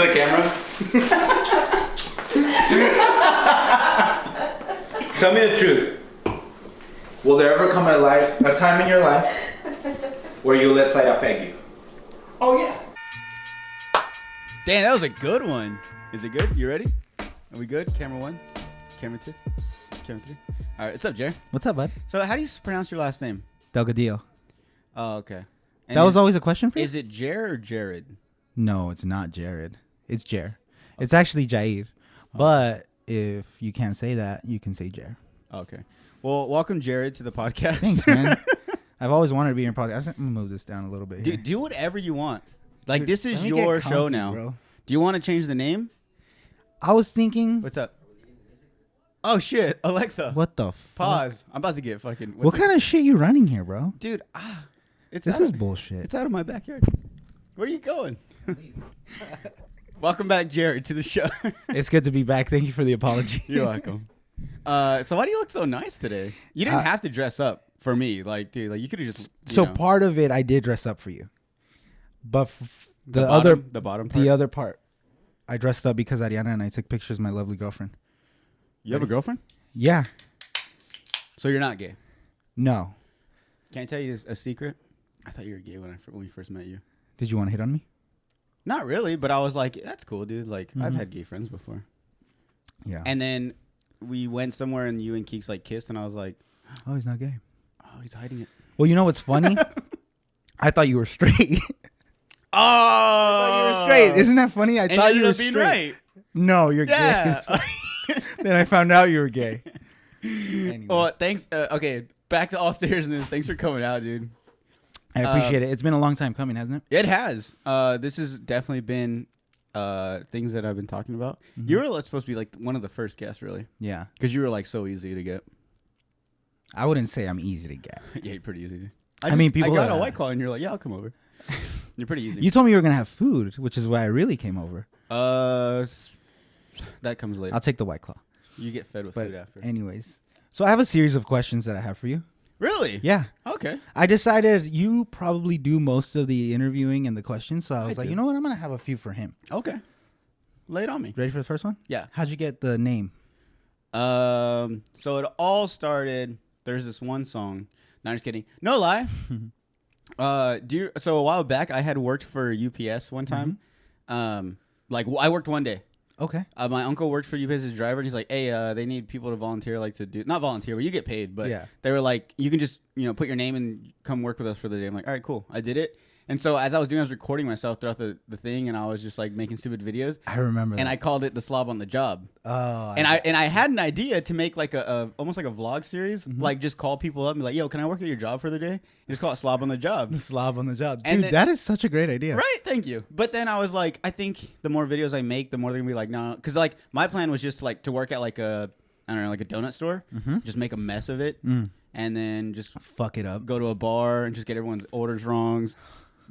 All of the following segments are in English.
the camera. Tell me the truth. Will there ever come a time in your life where you let Saida peg you? Oh yeah. Damn, that was a good one. Is it good? You ready? Are we good? Camera 1, camera 2, camera 3. All right, what's up, Jair? What's up, bud? So how do you pronounce your last name? Delgadillo. Oh, okay. And That was always a question for you? Is it Jair or Jared? No, it's not Jared. It's Jair. It's actually Jair. But if you can't say that, you can say Jair. Okay. Well, welcome, Jared, to the podcast. Thanks, man. I've always wanted to be in your podcast. I'm going to move this down a little bit here. Do whatever you want. Like, Dude, this is let me your get show comfy, now. bro. Do you want to change the name? I was thinking... What's up? Oh, shit. Alexa. What the fuck? Pause. I'm about to get fucking... What kind of shit you running here, bro? Dude, This is bullshit. It's out of my backyard. Where are you going? Welcome back, Jared, to the show. It's good to be back. Thank you for the apology. You're welcome. So why do you look so nice today? You didn't have to dress up for me. Like, dude, like you could have just... So part of it, I did dress up for you. But the bottom part? The other part, I dressed up because Ariana and I took pictures of my lovely girlfriend. You have a girlfriend? Yeah. So you're not gay? No. Can I tell you a secret? I thought you were gay when we first met you. Did you want to hit on me? Not really, but I was like, that's cool, dude. Like, I've had gay friends before. Yeah. And then we went somewhere and you and Keeks like kissed and I was like, Oh, he's not gay. oh, he's hiding it. Well, you know what's funny? I thought you were straight. Oh! I thought you were straight. Isn't that funny? I And thought you ended were up being straight. right. No, you're Yeah. gay. Then I found out you were gay. Anyway. Well, thanks. Okay, back to All Stairs News. Thanks for coming out, dude. I appreciate it. It's been a long time coming, hasn't it? It has. This has definitely been things that I've been talking about. You were supposed to be like one of the first guests, really, Yeah. because you were like so easy to get. I wouldn't say I'm easy to get. Yeah, you're pretty easy. I mean, people I got that- a White Claw, and you're like, yeah, I'll come over. You're pretty easy. You told me you were going to have food, which is why I really came over. That comes later. I'll take the White Claw. You get fed with But food after. anyways, so I have a series of questions that I have for you. Really? Yeah. Okay. I decided you probably do most of the interviewing and the questions, so I was like, do. you know what? I'm going to have a few for him. Okay. Lay it on me. Ready for the first one? Yeah. How'd you get the name? So it all started. There's this one song. No, I'm just kidding. No lie. So a while back, I had worked for UPS one time. I worked one day. Okay. My uncle worked for UPS as a driver, and he's like, "Hey, they need people to volunteer, like to do not volunteer, but you get paid." But Yeah. they were like, "You can just put your name and come work with us for the day." I'm like, "All right, cool." I did it, and so as I was doing, I was recording myself throughout the thing, and I was just like making stupid videos. I remember And that. I called it the Slob on the Job. Oh. And I had an idea to make like a almost like a vlog series, like just call people up and be like, "Yo, can I work at your job for the day?" And just call it Slob on the Job. The slob on the job. Dude, And then- that is such a great idea. Right, thank you. But then I was like, I think the more videos I make, the more they're gonna be like, no, because like my plan was just to work at like a like a donut store, just make a mess of it, and then just Fuck it up. go to a bar and just get everyone's orders wrong.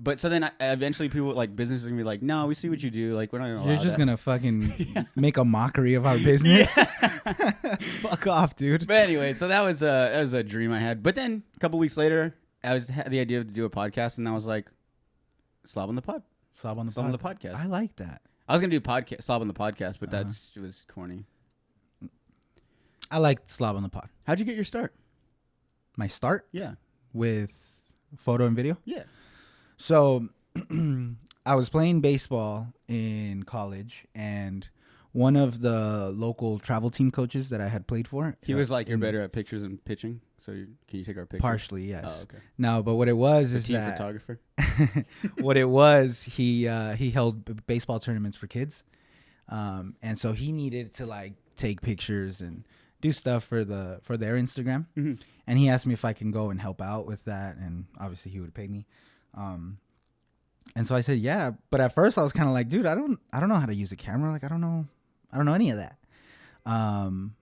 But so then eventually people like businesses are gonna be like, no, we see what you do. Like we're not gonna. You're allow just that. going to fucking make a mockery of our business. Fuck off, dude. But anyway, so that was a dream I had. But then a couple weeks later, had the idea to do a podcast, and I was like, Slob on the Pod. Slob on the Slob on the podcast. I like that. I was gonna do Slob on the podcast, but it was corny. I like slob on the pod. How'd you get your start? My start Yeah. with photo and video. Yeah. So I was playing baseball in college, and one of the local travel team coaches that I had played for, He was like, "You're better at pictures than pitching, so can you take our pictures?" partially, yes. Oh, okay. No, but what it was is Team that photographer. what it was, he held baseball tournaments for kids, and so he needed to like take pictures and do stuff for their Instagram, and he asked me if I can go and help out with that, and obviously he would pay me. And so I said, yeah, but at first I was kind of like, dude, I don't know how to use a camera. Like, I don't know any of that.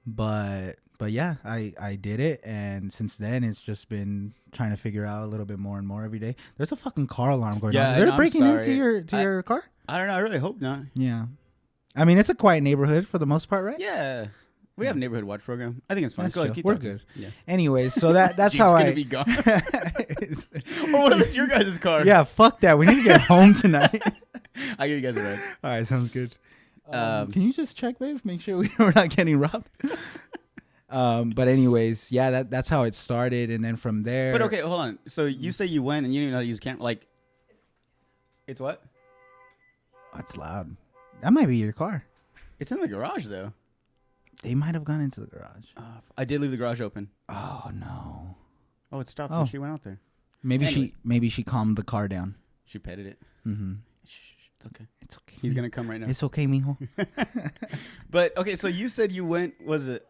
But yeah, I did it. And since then it's just been trying to figure out a little bit more and more every day. There's a fucking car alarm going on. Is there breaking into your car? I don't know. I really hope not. Yeah. I mean, it's a quiet neighborhood for the most part, right? Yeah. We have a neighborhood watch program. I think it's fine. That's Go ahead, chill. keep We're talking. good. Yeah. Anyways, so that's Jeep's how gonna I be gone. Or what if it's your guys' car? Yeah, fuck that. We need to get home tonight. I give you guys a ride. All right, sounds good. Can you just check, babe? Make sure we're not getting robbed. But anyways, yeah, that's how it started, and then from there. But okay, hold on. So you say you went and you didn't even know how to use camera. Like, it's what? That's loud. That might be your car. It's in the garage though. They might have gone into the garage. I did leave the garage open. Oh no. Oh, it stopped when she went out there. Maybe she calmed the car down. She petted it. Mm-hmm. Shh, it's okay. It's okay. He's gonna come right now. It's okay, mijo. But okay, so you said you went. Was it?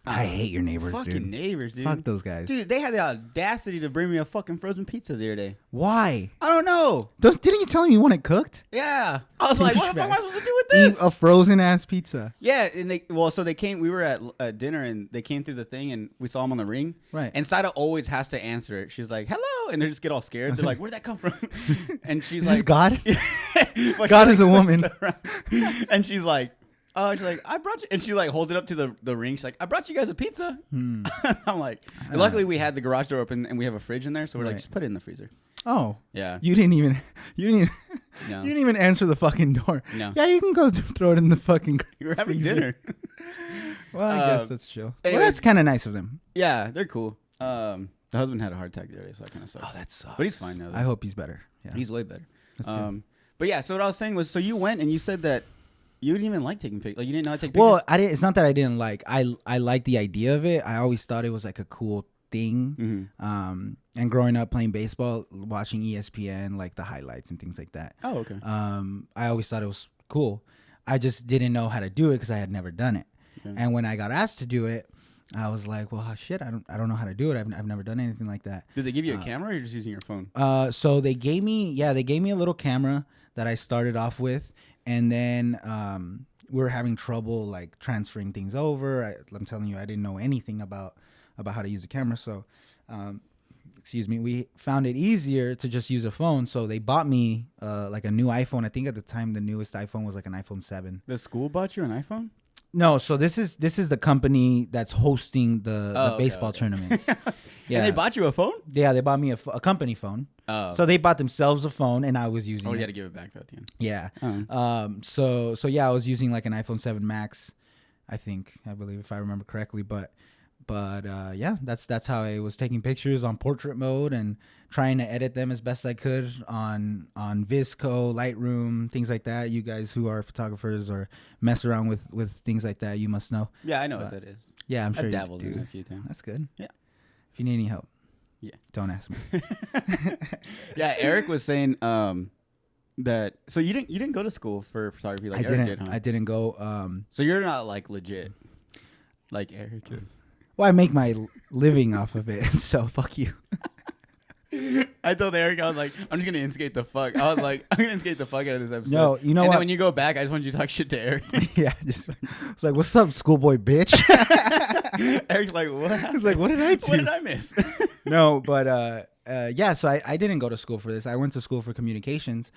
I hate your neighbors, fucking dude. neighbors, dude. Fuck those guys. Dude, they had the audacity to bring me a fucking frozen pizza the other day. Why? I don't know. Didn't you tell him you want it cooked? Yeah. I was like, what the fuck am I supposed to do with this? Eat a frozen ass pizza. Yeah, and they came. We were at dinner and they came through the thing and we saw them on the ring. Right. And Saida always has to answer it. She's like, "Hello," and they just get all scared. They're like, "Where'd that come from?" And she's Is like, this God? But God she, is a woman. And she's like, "Oh," she's like, "I brought you," and she like holds it up to the ring. She's like, "I brought you guys a pizza." I'm like, luckily we had the garage door open and we have a fridge in there, so we're like, just put it in the freezer. Oh. Yeah. You didn't even No. you didn't even answer the fucking door. No. Yeah, you can go throw it in the fucking We were having freezer. dinner. Well, I guess that's chill. anyways- Well, that's kind of nice of them. Yeah, they're cool. The husband had a heart attack the other day, so that kind of sucks. Oh, that sucks. But he's fine now, though. I hope he's better. Yeah. He's way better. That's good. But yeah, so what I was saying was, so you went and you said that you didn't even like taking pictures. Like, you didn't know how to take pictures? Well, I didn't. It's not that I didn't like. I like the idea of it. I always thought it was like a cool thing. Mm-hmm. And growing up playing baseball, watching ESPN, like the highlights and things like that. Oh, okay. I always thought it was cool. I just didn't know how to do it because I had never done it. Okay. And when I got asked to do it, I was like, well, shit, I don't know how to do it. I've never done anything like that. Did they give you a camera or you're just using your phone? So they gave me a little camera that I started off with, and then we were having trouble like transferring things over. I'm telling you, I didn't know anything about how to use a camera. So, we found it easier to just use a phone. So they bought me like a new iPhone. I think at the time the newest iPhone was like an iPhone 7. The school bought you an iPhone? No, so this is the company that's hosting the baseball tournaments. Yeah, and they bought you a phone? Yeah, they bought me a company phone. Oh, so they bought themselves a phone, and I was using. Oh, it. you had to give it back at the end. Yeah. Oh. So yeah, I was using like an iPhone 7 Max, I believe, if I remember correctly. But yeah, that's how I was taking pictures on portrait mode and trying to edit them as best I could on Visco, Lightroom, things like that. You guys who are photographers or mess around with things like that, you must know. Yeah, I know what that is. Yeah, I'm sure I've dabbled you do. in it a few times. That's good. Yeah. If you need any help, yeah, don't ask me. Yeah, Eric was saying that. So you didn't go to school for photography like Eric did, huh? I didn't go. So you're not like legit, like Eric is. Well, I make my living off of it, so fuck you. I told Eric, I was like, I'm just gonna instigate the fuck. I was like, I'm gonna instigate the fuck out of this episode. No, you know and what? then when you go back, I just want you to talk shit to Eric. Yeah, it's like, what's up, schoolboy bitch? Eric's like, what? He's like, what did I do? What did I miss? No, but yeah. So I didn't go to school for this. I went to school for communications,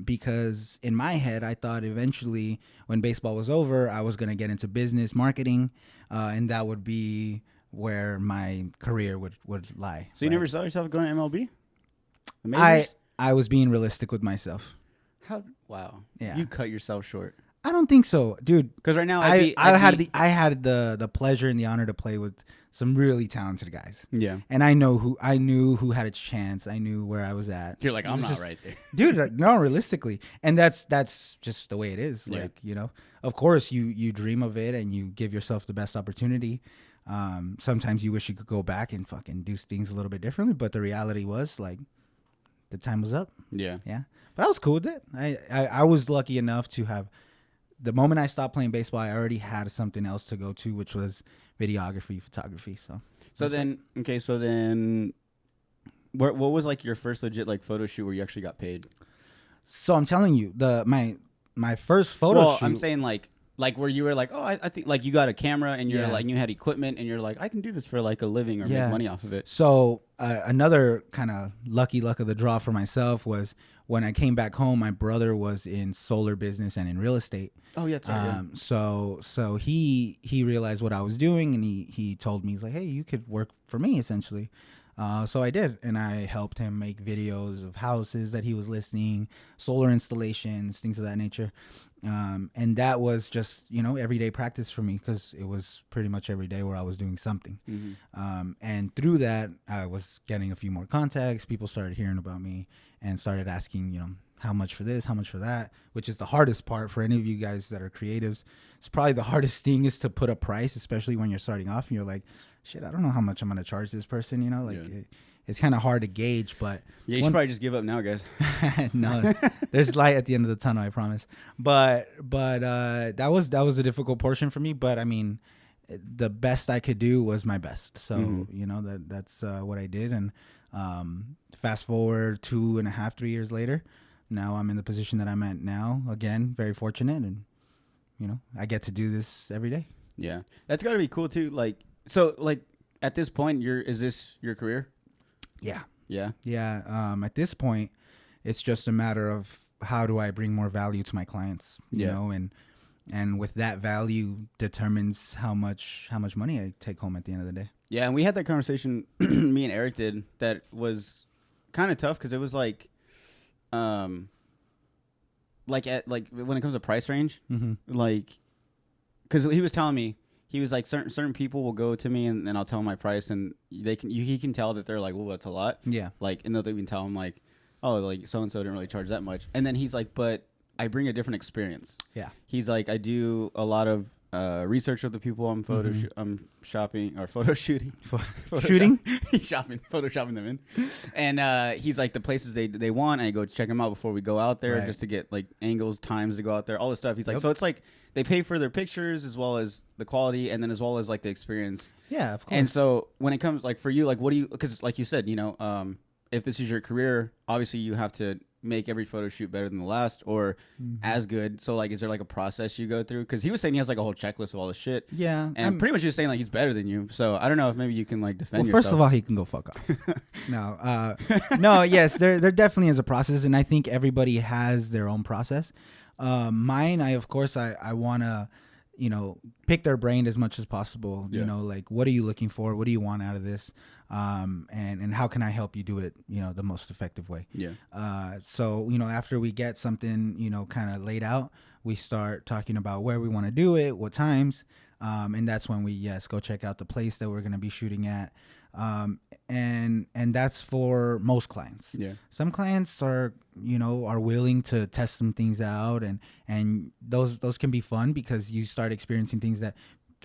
because in my head I thought eventually when baseball was over, I was gonna get into business marketing, and that would be where my career would lie. So you never saw yourself going to MLB? The majors? I was being realistic with myself. How? Wow. Yeah. You cut yourself short. I don't think so, dude. Because right now I had the pleasure and the honor to play with some really talented guys. Yeah. And I knew who had a chance. I knew where I was at. You're like, I'm not right there. Dude, no, realistically. And that's just the way it is. Yeah. Like, of course you dream of it and you give yourself the best opportunity. Sometimes you wish you could go back and fucking do things a little bit differently, but the reality was like the time was up. Yeah. Yeah. But I was cool with it. I was lucky enough to have, the moment I stopped playing baseball, I already had something else to go to, which was videography, photography. So then what was like your first legit like photo shoot where you actually got paid? So I'm telling you, my first photo shoot. I'm saying like where you were like, oh, I think like you got a camera and you're like, you had equipment and you're like, I can do this for like a living or make money off of it. So another kind of luck of the draw for myself was when I came back home, my brother was in solar business and in real estate. Oh yeah, sorry. So he realized what I was doing and he told me, he's like, hey, you could work for me essentially. So I did, and I helped him make videos of houses that he was listing, solar installations, things of that nature. And that was just, everyday practice for me, because it was pretty much every day where I was doing something. And through that, I was getting a few more contacts. People started hearing about me and started asking, how much for this, how much for that, which is the hardest part for any of you guys that are creatives. It's probably the hardest thing is to put a price, especially when you're starting off and you're like, shit, I don't know how much I'm going to charge this person, it's kind of hard to gauge, but Yeah, you should probably just give up now, guys. no, there's light at the end of the tunnel, I promise. But that was a difficult portion for me. But I mean, the best I could do was my best. So that's what I did. And fast forward 2.5, 3 years later, now I'm in the position that I'm at now. Again, very fortunate, and I get to do this every day. Yeah, that's got to be cool too. So at this point, is this your career? Yeah. Yeah. At this point, it's just a matter of how do I bring more value to my clients, you know, and with that value determines how much money I take home at the end of the day. Yeah, and we had that conversation, me and Eric did, that was kind of tough because it was like when it comes to price range, because he was telling me. He was like, certain people will go to me and I'll tell them my price, and he can tell that they're like, well, that's a lot. Yeah. And they'll even tell him like, oh, like so and so didn't really charge that much. And then he's like, but I bring a different experience. Yeah. He's like, I do a lot of research of the people I'm I'm shopping or photo shooting. He's photoshopping them in. And he's like, the places they want, I go check them out before we go out there, just to get like angles, times to go out there, all this stuff. He's like, so it's like they pay for their pictures as well as the quality, and then as well as like the experience. Yeah, of course. And so when it comes like for you, like what do you? Because like you said, if this is your career, obviously you have to make every photo shoot better than the last or as good. So like, is there like a process you go through? Because he was saying he has like a whole checklist of all this shit. Yeah, and pretty much just saying like he's better than you. So I don't know if maybe you can like defend yourself. First of all, he can go fuck off. No, yes, there definitely is a process, and I think everybody has their own process. Mine, I want to, pick their brain as much as possible. Yeah. Like, what are you looking for? What do you want out of this? And how can I help you do it, the most effective way? Yeah. So, after we get something, kind of laid out, we start talking about where we want to do it, what times. And that's when we, go check out the place that we're going to be shooting at. And that's for most clients. Yeah. Some clients are willing to test some things out, and those can be fun because you start experiencing things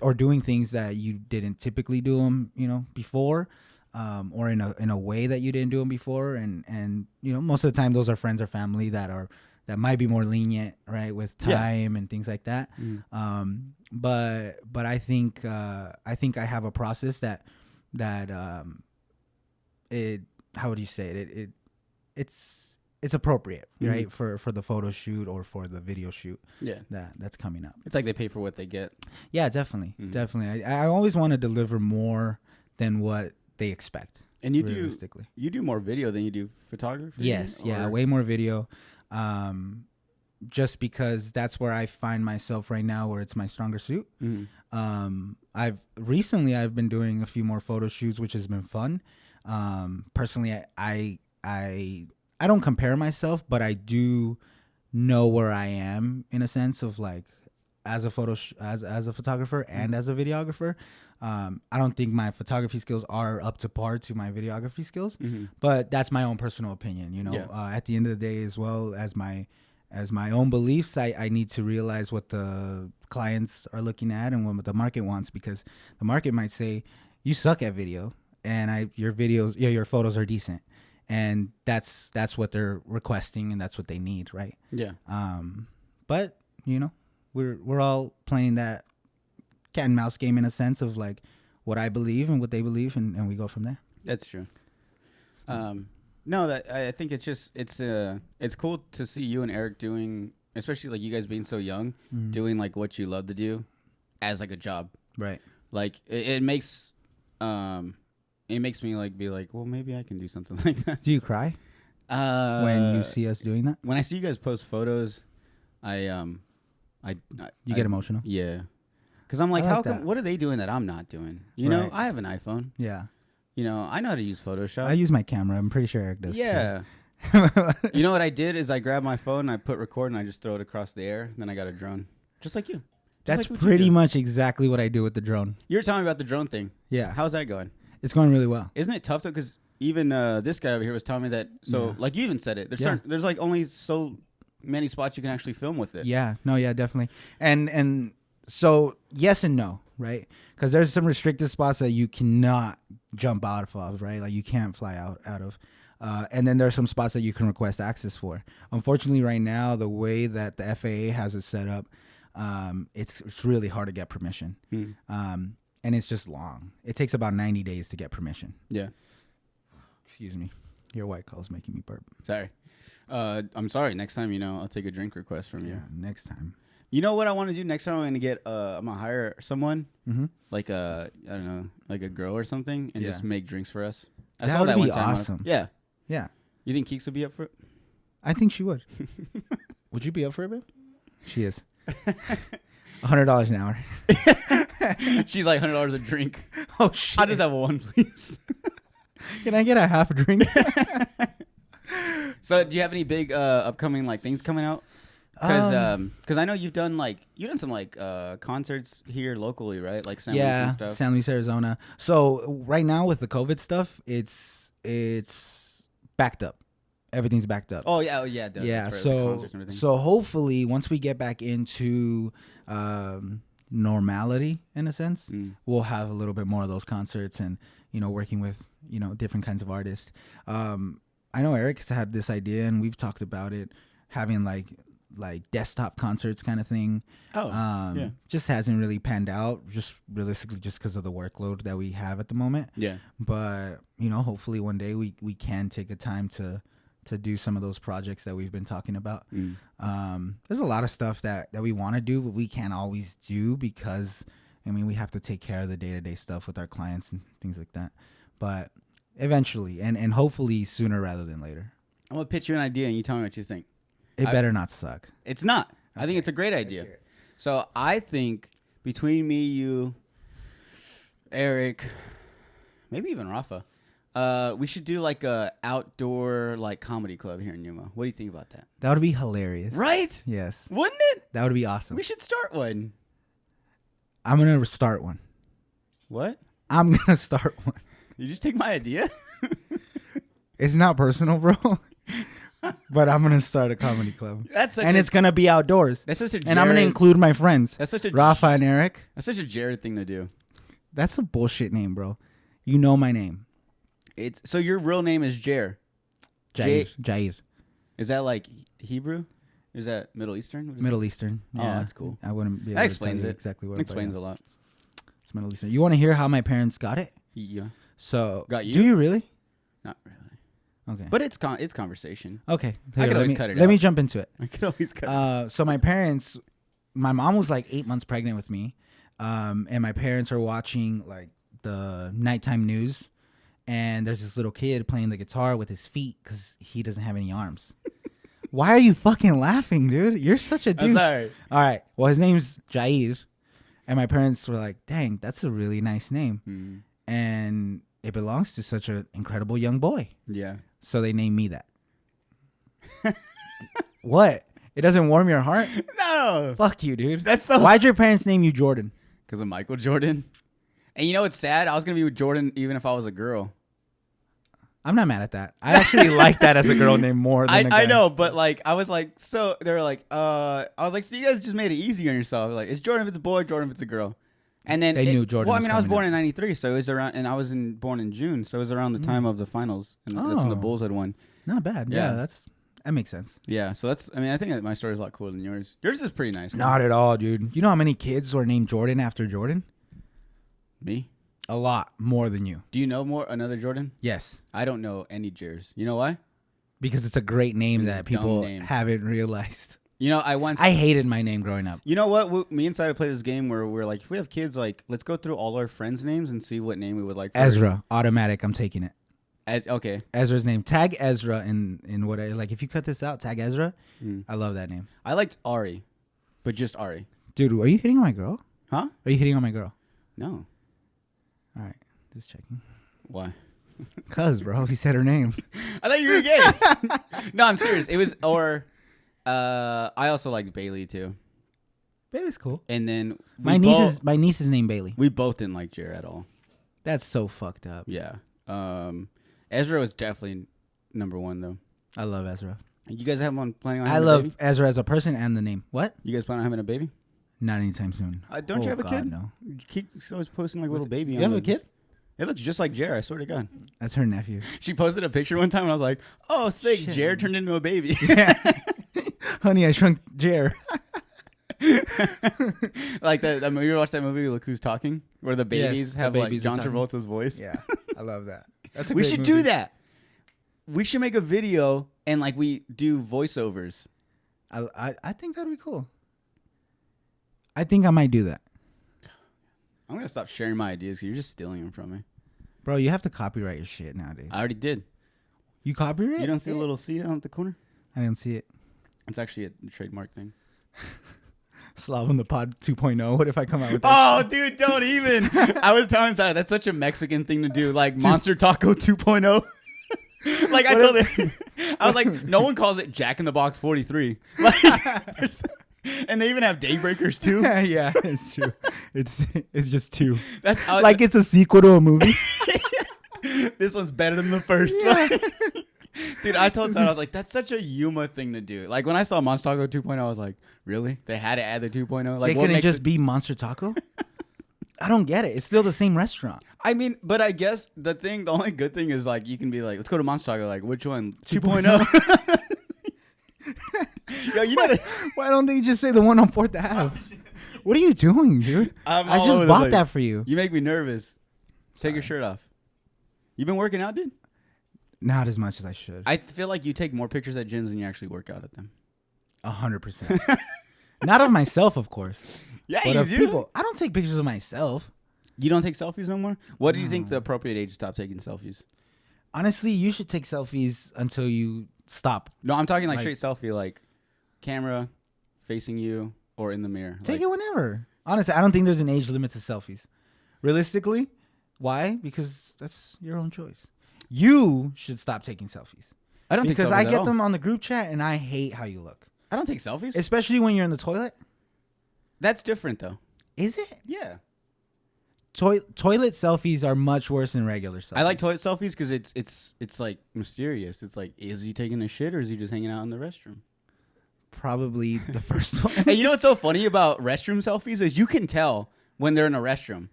or doing things that you didn't typically do them, before, or in a way that you didn't do them before. And most of the time those are friends or family that might be more lenient, right, with time and things like that. But I think I have a process that how would you say it? It's appropriate, right, for the photo shoot or for the video shoot. Yeah, that's coming up. It's like they pay for what they get. Yeah, definitely. I always want to deliver more than what they expect. And you do more video than you do photography. Yes, way more video. Just because that's where I find myself right now, where it's my stronger suit. I've been doing a few more photo shoots, which has been fun. Personally, I don't compare myself, but I do know where I am in a sense of like as a photographer and as a videographer. I don't think my photography skills are up to par to my videography skills, but that's my own personal opinion. At the end of the day, as well as my own beliefs, I need to realize what the clients are looking at and what the market wants, because the market might say you suck at video and your photos are decent, and that's what they're requesting and that's what they need, right? Yeah. But we're all playing that cat and mouse game in a sense of like what I believe and what they believe, and we go from there. That's true. No, that I think it's cool to see you and Eric doing, especially like you guys being so young, doing like what you love to do as like a job. Right. Like it makes me like be like, well, maybe I can do something like that. Do you cry when you see us doing that? When I see you guys post photos, you get emotional. Yeah. Because I'm like, what are they doing that I'm not doing? I have an iPhone. Yeah. You know, I know how to use Photoshop. I use my camera. I'm pretty sure Eric does. Yeah. You know what I did is I grabbed my phone and I put record and I just throw it across the air. And then I got a drone, just like you. That's pretty much exactly what I do with the drone. You were telling me about the drone thing. Yeah. How's that going? It's going really well. Isn't it tough though? Because even this guy over here was telling me that. So like you even said it. There's like only so many spots you can actually film with it. Yeah. No. Yeah. Definitely. And so yes and no, right? Because there's some restricted spots that you cannot jump out of, right? Like you can't fly out of. And then there are some spots that you can request access for. Unfortunately, right now, the way that the FAA has it set up, it's really hard to get permission. And it's just long. It takes about 90 days to get permission. Yeah. Excuse me. Your white claw is making me burp. Sorry. I'm sorry. Next time, you know, I'll take a drink request from you. Yeah, next time. You know what I want to do next time? I'm gonna get. I'm gonna hire someone, like I don't know, like a girl or something, and just make drinks for us. I saw that one time. Awesome. Yeah. Yeah. You think Keeks would be up for it? I think she would. Would you be up for it, babe? She is. $100 an hour. She's like $100 a drink. Oh shit! I'll just have one, please. Can I get a half a drink? So, do you have any big upcoming like things coming out? Because I know you've done some concerts here locally, right? Like San Luis and stuff. San Luis, Arizona. So right now with the COVID stuff, it's backed up. Everything's backed up. Oh yeah, it does. Yeah. Right, So hopefully once we get back into normality in a sense, we'll have a little bit more of those concerts and working with different kinds of artists. I know Eric's had this idea and we've talked about it, having like desktop concerts kind of thing. Just hasn't really panned out, just realistically just because of the workload that we have at the moment. Yeah. But hopefully one day we can take a time to do some of those projects that we've been talking about. There's a lot of stuff that we want to do, but we can't always do because we have to take care of the day-to-day stuff with our clients and things like that. But eventually and hopefully sooner rather than later. I'm gonna pitch you an idea and you tell me what you think. It better not suck. It's not. Okay. I think it's a great idea. So I think between me, you, Eric, maybe even Rafa, we should do like a outdoor comedy club here in Yuma. What do you think about that? That would be hilarious. Right? Yes. Wouldn't it? That would be awesome. We should start one. I'm going to start one. What? I'm going to start one. You just take my idea? It's not personal, bro. But I'm gonna start a comedy club. It's gonna be outdoors. That's such a and I'm gonna include my friends. That's such a Rafa and Eric. That's such a Jared thing to do. That's a bullshit name, bro. You know my name. So your real name is Jair. Jair. Is that like Hebrew? Is that Middle Eastern? Middle Eastern. Yeah. Oh, that's cool. I wouldn't be able that to explains tell you it. Exactly what it explains a lot. It's Middle Eastern. You want to hear how my parents got it? Yeah. So got you? Do you really? Not really. Okay. But it's conversation. Okay. I could always cut it out. Let me jump into it. I could always cut it out. So my mom was like 8 months pregnant with me. And my parents are watching like the nighttime news. And there's this little kid playing the guitar with his feet because he doesn't have any arms. Why are you fucking laughing, dude? You're such a dude. I'm sorry. All right. Well, his name's Jair. And my parents were like, dang, that's a really nice name. And it belongs to such an incredible young boy. Yeah. So they named me that. What? It doesn't warm your heart? No. Fuck you, dude. That's so. Why'd your parents name you Jordan? Because of Michael Jordan. And you know what's sad? I was going to be with Jordan even if I was a girl. I'm not mad at that. I actually like that as a girl name more than a guy. I know, but I was like, so they were like, I was like, so you guys just made it easy on yourself. Like, it's Jordan if it's a boy, Jordan if it's a girl. And then they knew Jordan. Well, I was born in '93, so it was around, and I was born in June, so it was around the time of the finals, and that's when the Bulls had won. Not bad. Yeah, that makes sense. Yeah, so that's. I mean, I think that my story is a lot cooler than yours. Yours is pretty nice. Not at all, dude. You know how many kids were named Jordan after Jordan? Me? A lot more than you. Do you know another Jordan? Yes. I don't know any Jairs. You know why? Because it's a great name that people haven't realized. You know, I hated my name growing up. You know what? Me and Sai play this game where we're like, if we have kids, like, let's go through all our friends' names and see what name we would like. For Ezra, automatic. I'm taking it. Okay. Ezra's name. Tag Ezra in what I like. If you cut this out, tag Ezra. I love that name. I liked Ari, but just Ari. Dude, are you hitting on my girl? Huh? Are you hitting on my girl? No. All right, just checking. Why? Cuz, bro, he said her name. I thought you were gay. No, I'm serious. It was, I also liked Bailey too. Bailey's cool. And then my niece is named Bailey. We both didn't like Jair at all. That's so fucked up. Yeah. Ezra was definitely number one though. I love Ezra. You guys have one planning on? I love Ezra as a person and the name. What? You guys plan on having a baby? Not anytime soon. Don't you have a kid? No. You keep always posting like little baby. You have a kid? It looks just like Jair. I swear to God. That's her nephew. She posted a picture one time and I was like, "Oh, sick! Shit. Jair turned into a baby." Yeah. Honey, I Shrunk Jair. Like that movie. You ever watch that movie? Look Who's Talking, where the babies have like John Travolta's voice. Yeah, I love that. That's we should do that. We should make a video and like we do voiceovers. I think that'd be cool. I think I might do that. I'm gonna stop sharing my ideas because you're just stealing them from me. Bro, you have to copyright your shit nowadays. I already did. You copyright? You don't see a little C down at the corner? I didn't see it. It's actually a trademark thing. Slob On The Pod 2.0. What if I come out with that? Oh, dude, don't even. I was telling Sarah, that's such a Mexican thing to do. Like Monster Taco 2.0. Like I told her, I was like, no one calls it Jack in the Box 43. Like, and they even have Daybreakers too. Yeah, it's true. It's just two. That's like it's a sequel to a movie. This one's better than the first. Yeah. Dude, I told Sarah, I was like, that's such a Yuma thing to do. Like when I saw Monster Taco 2.0, I was like, really? They had to add the 2.0? Like they couldn't just be Monster Taco? I don't get it. It's still the same restaurant. I mean, but I guess the only good thing is like you can be like, let's go to Monster Taco. Like, which one? 2.0. Yo, you know why don't they just say the one on 4th Ave? What are you doing, dude? I just bought that for you. You make me nervous. Take your shirt off. You been working out, dude? Not as much as I should. I feel like you take more pictures at gyms than you actually work out at them. 100%. Not of myself, of course. Yeah, but you of do. People. I don't take pictures of myself. You don't take selfies no more? What do you think the appropriate age to stop taking selfies? Honestly, you should take selfies until you stop. No, I'm talking like straight selfie, like camera facing you or in the mirror. Take it whenever. Honestly, I don't think there's an age limit to selfies. Realistically, why? Because that's your own choice. You should stop taking selfies. I don't because take selfies I at get all. them on the group chat and I hate how you look. I don't take selfies. Especially when you're in the toilet. That's different though. Is it? Yeah. Toilet selfies are much worse than regular selfies. I like toilet selfies because it's like mysterious. It's like, is he taking a shit or is he just hanging out in the restroom? Probably the first one. Hey, you know what's so funny about restroom selfies is you can tell when they're in a restroom.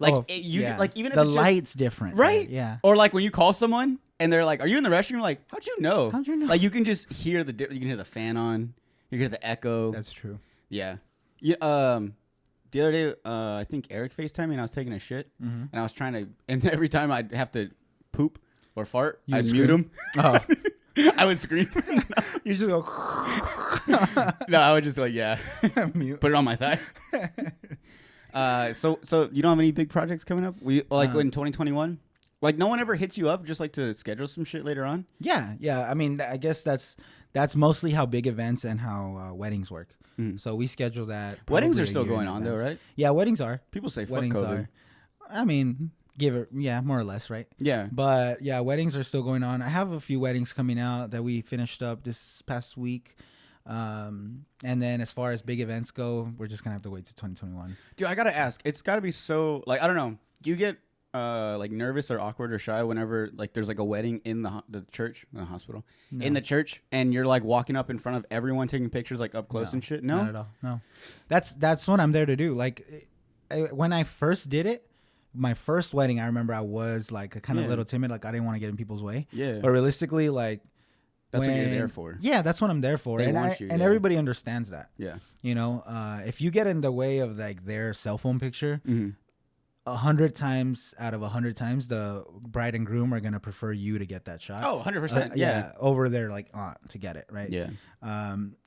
Like like even if the it's light's different, right? Yeah. Or like when you call someone and they're like, "Are you in the restroom?" You're like, "How'd you know?" How'd you know? Like you can just hear you can hear the fan on. You can hear the echo. That's true. Yeah. Yeah. The other day, I think Eric FaceTimed me and I was taking a shit and I was trying to, and every time I'd have to poop or fart, I'd mute him. Oh. I would scream. You just go. No, I would just like, yeah, Mute. put it on my thigh. So you don't have any big projects coming up? We like in 2021. Like no one ever hits you up just like to schedule some shit later on. Yeah. I mean, I guess that's mostly how big events and how weddings work. So we schedule that. Weddings are still going on though, right? Yeah, weddings are. People say fuck Weddings COVID. are. I mean, give it, more or less, right? Yeah. But yeah, weddings are still going on. I have a few weddings coming out that we finished up this past week. And then as far as big events go, we're just gonna have to wait till 2021. Dude, I gotta ask. It's gotta be so like I don't know. Do you get like nervous or awkward or shy whenever like there's like a wedding in the church, the hospital, in the church, and you're like walking up in front of everyone taking pictures like up close and shit? No, not at all. No, that's what I'm there to do. Like when I first did it, my first wedding, I remember I was like kind of a little timid, like I didn't want to get in people's way. Yeah, but realistically, like. That's what you're there for. Yeah, that's what I'm there for. They and want you, everybody understands that. Yeah. You know, if you get in the way of like their cell phone picture, 100 times out of 100 times, the bride and groom are going to prefer you to get that shot. Oh, 100%. Yeah. Over their like aunt to get it, right? Yeah.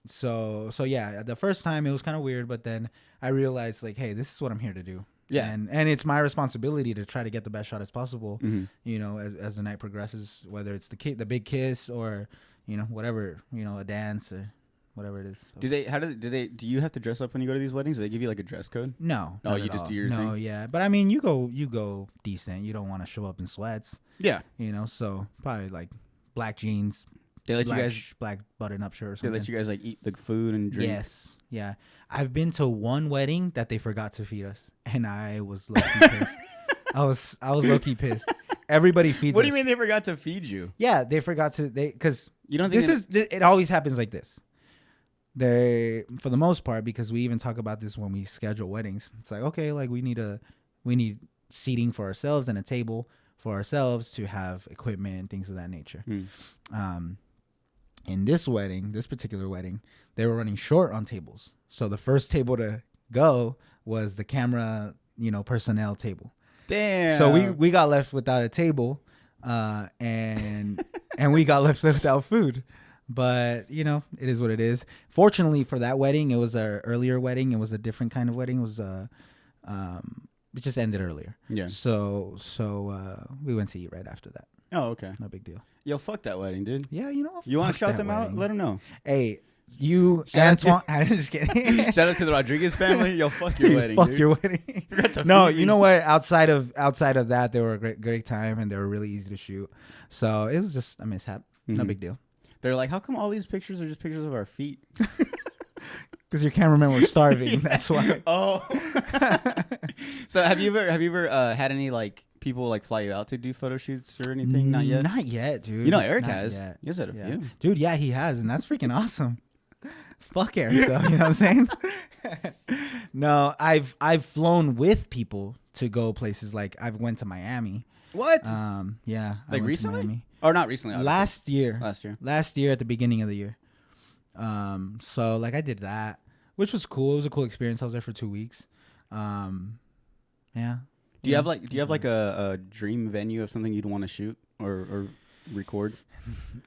So yeah, the first time it was kind of weird, but then I realized like, hey, this is what I'm here to do. Yeah. And it's my responsibility to try to get the best shot as possible, you know, as the night progresses, whether it's the big kiss or, you know, whatever, you know, a dance or whatever it is. So. Do you have to dress up when you go to these weddings? Do they give you like a dress code? No. No, you just do your thing? No, yeah. But I mean, you go decent. You don't want to show up in sweats. Yeah. You know, so probably like black jeans. They let you guys black button-up shirt or something. They let you guys like eat the food and drink. Yes, yeah. I've been to one wedding that they forgot to feed us, and I was low-key pissed. I was low-key pissed. Everybody feeds. What do you mean they forgot to feed you? Yeah, they forgot to. Because you don't think it always happens like this. They, for the most part, because we even talk about this when we schedule weddings. It's like, okay, like we need seating for ourselves and a table for ourselves to have equipment and things of that nature. In this particular wedding, they were running short on tables. So the first table to go was the camera, personnel table. Damn. So we got left without a table, and we got left without food. But it is what it is. Fortunately for that wedding, it was an earlier wedding. It was a different kind of wedding. It was it just ended earlier. Yeah. So we went to eat right after that. Oh, okay. No big deal. Yo, fuck that wedding, dude. Yeah, You want to shout them out? Let them know. Hey, you, Antoine. I'm just kidding. Shout out to the Rodriguez family. Yo, fuck your wedding, fuck dude. your wedding. No, you know what? Outside of that, they were a great time, and they were really easy to shoot. So it was just a mishap. No big deal. They're like, how come all these pictures are just pictures of our feet? Because your cameramen were starving. Yeah. That's why. Oh. So have you ever had any like people like fly you out to do photo shoots or anything? Not yet. Not yet, dude. Eric Not has. Yet. He has had a few. Dude, yeah, he has, and that's freaking awesome. Fuck Eric, though. You know what I'm saying? No, I've flown with people to go places. Like I went to Miami. What? Yeah. Like recently? Or not recently? Obviously. Last year at the beginning of the year. So like I did that, which was cool. It was a cool experience. I was there for 2 weeks. Yeah. Do you have like a dream venue of something you'd want to shoot or record?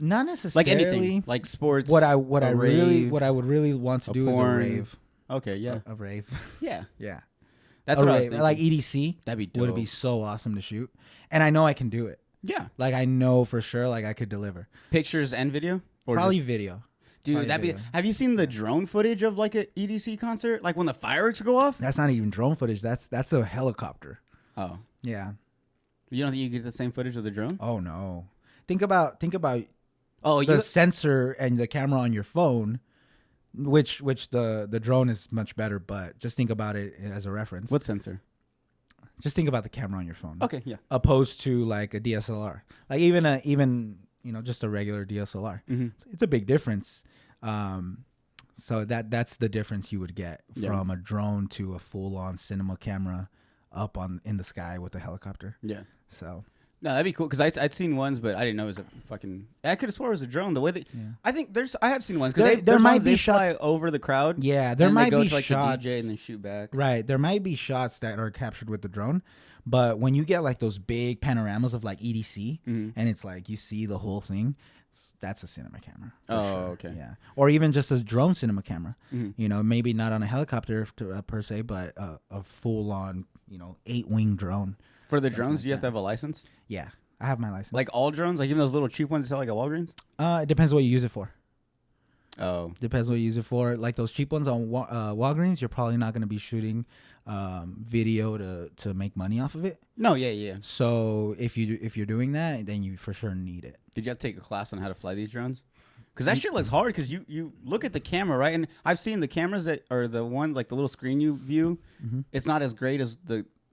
Not necessarily. Like anything, like sports. What I would really want to do is a rave. Okay, yeah, a rave. Yeah, yeah. That's what I was thinking. Like EDC. That'd be dope. Would be so awesome to shoot, and I know I can do it. Yeah, like I know for sure, like I could deliver pictures and video, or probably video. Dude, probably that'd video. be. Have you seen the drone footage of like an EDC concert? Like when the fireworks go off? That's not even drone footage. That's a helicopter. Oh, yeah. You don't think you get the same footage of the drone? Oh no. Think about the sensor and the camera on your phone, which the drone is much better, but just think about it as a reference. What sensor? Just think about the camera on your phone. Okay, yeah. Opposed to like a DSLR. Like even just a regular DSLR. Mm-hmm. It's a big difference. So that's the difference you would get from a drone to a full-on cinema camera up in the sky with a helicopter. Yeah. So no, that'd be cool because I'd seen ones, but I didn't know it was a fucking. I could have swore it was a drone. The way that I think I have seen ones because there might be shots over the crowd. Yeah, there might be like shots. The DJ and then shoot back. Right, there might be shots that are captured with the drone, but when you get like those big panoramas of like EDC and it's like you see the whole thing, that's a cinema camera. Oh, sure. okay. Yeah, or even just a drone cinema camera. Maybe not on a helicopter per se, but a full on 8-wing drone. For the drones, do you have to have a license? Yeah, I have my license. Like all drones? Like even those little cheap ones you sell like at Walgreens? It depends what you use it for. Oh. Depends what you use it for. Like those cheap ones on Walgreens, you're probably not going to be shooting video to make money off of it. No, yeah. So if you're doing that, then you for sure need it. Did you have to take a class on how to fly these drones? Because that shit looks hard because you look at the camera, right? And I've seen the cameras that are the one, like the little screen you view. It's not as great as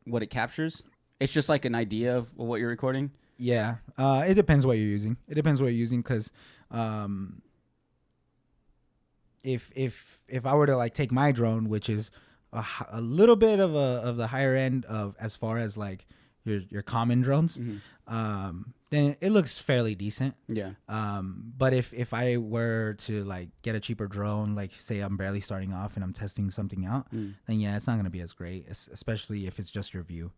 what it captures. It's just like an idea of what you're recording. Yeah. It depends what you're using. It depends what you're using because if I were to like take my drone, which is a little bit of the higher end of as far as like your common drones, then it looks fairly decent. Yeah. But if I were to like get a cheaper drone, like say I'm barely starting off and I'm testing something out, then yeah, it's not gonna be as great, especially if it's just your view.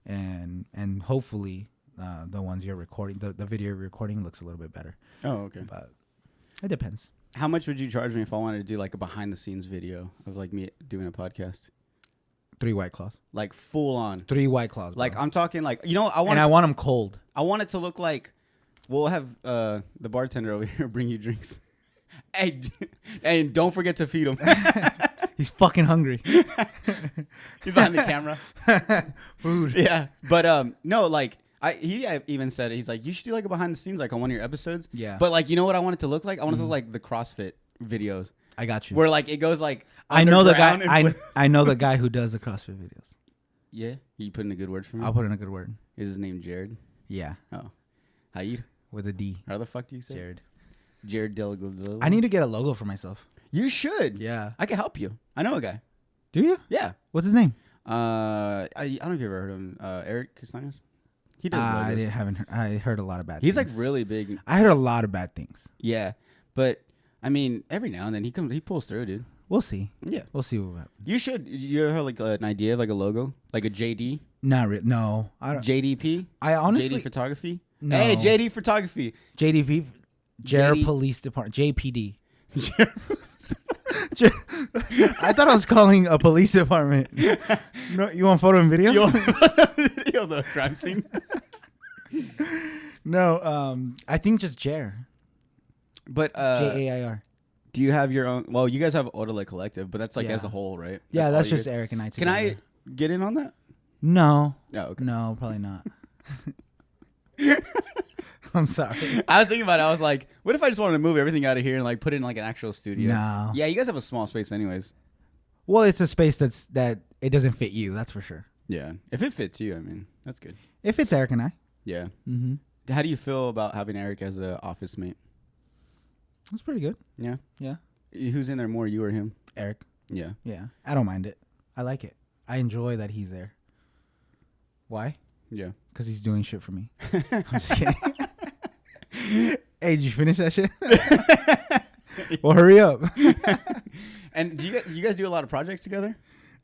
And hopefully the ones you're recording, the video you're recording looks a little bit better. Oh, okay. But it depends. How much would you charge me if I wanted to do like a behind the scenes video of like me doing a podcast? 3 White Claws. Like full on. 3 White Claws. Bro. Like I'm talking like I want them cold. I want it to look like we'll have the bartender over here bring you drinks. Hey, and don't forget to feed him. He's fucking hungry. He's behind the camera. Food. Yeah, but no, like he even said it. He's like, you should do like a behind the scenes, like on one of your episodes. Yeah. But like, you know what I want it to look like? I want it to look like the CrossFit videos. I got you. Where like it goes like I know the guy. underground I know the guy who does the CrossFit videos. Yeah, you put in a good word for me. I'll put in a good word. Is his name Jared? Yeah. Oh, Jair With a D. How the fuck do you say? Jared. Jair Delgadillo. I need to get a logo for myself. You should. Yeah. I can help you. I know a guy. Do you? Yeah. What's his name? I don't know if you ever heard of him. Eric Castaños. He does logos. Haven't heard. I heard a lot of bad He's things. like really big. I heard a lot of bad things. Yeah, but I mean, every now and then he pulls through, dude. We'll see. Yeah, we'll see what happens. You should. You ever have like an idea of like a logo, like a JD? Not really. No, I don't. JDP. I honestly. JD Photography. No. Hey, JD Photography. JDP. Jair JD. Police Department. JPD. I thought I was calling a police department. No, you want photo and video? You want video of the crime scene? No, I think just Jair. But Jair. do you have your own? Well, you guys have Autolite Collective, but that's like as a whole, right? Yeah, that's all you just guys- Eric and I Can together. I get in on that? No. Oh, okay. No, probably not. I'm sorry. I was thinking about it. I was like, what if I just wanted to move everything out of here and like put it in like an actual studio? No. Yeah, you guys have a small space, anyways. Well, it's a space that it doesn't fit you. That's for sure. Yeah, if it fits you, I mean, that's good. If it's Eric and I. Yeah. Mm-hmm. How do you feel about having Eric as an office mate? That's pretty good. Yeah. Yeah. Who's in there more, you or him? Eric. Yeah. Yeah. I don't mind it. I like it. I enjoy that he's there. Why? Yeah. Because he's doing shit for me. I'm just kidding. Hey, did you finish that shit? Well, hurry up. And do you guys do a lot of projects together?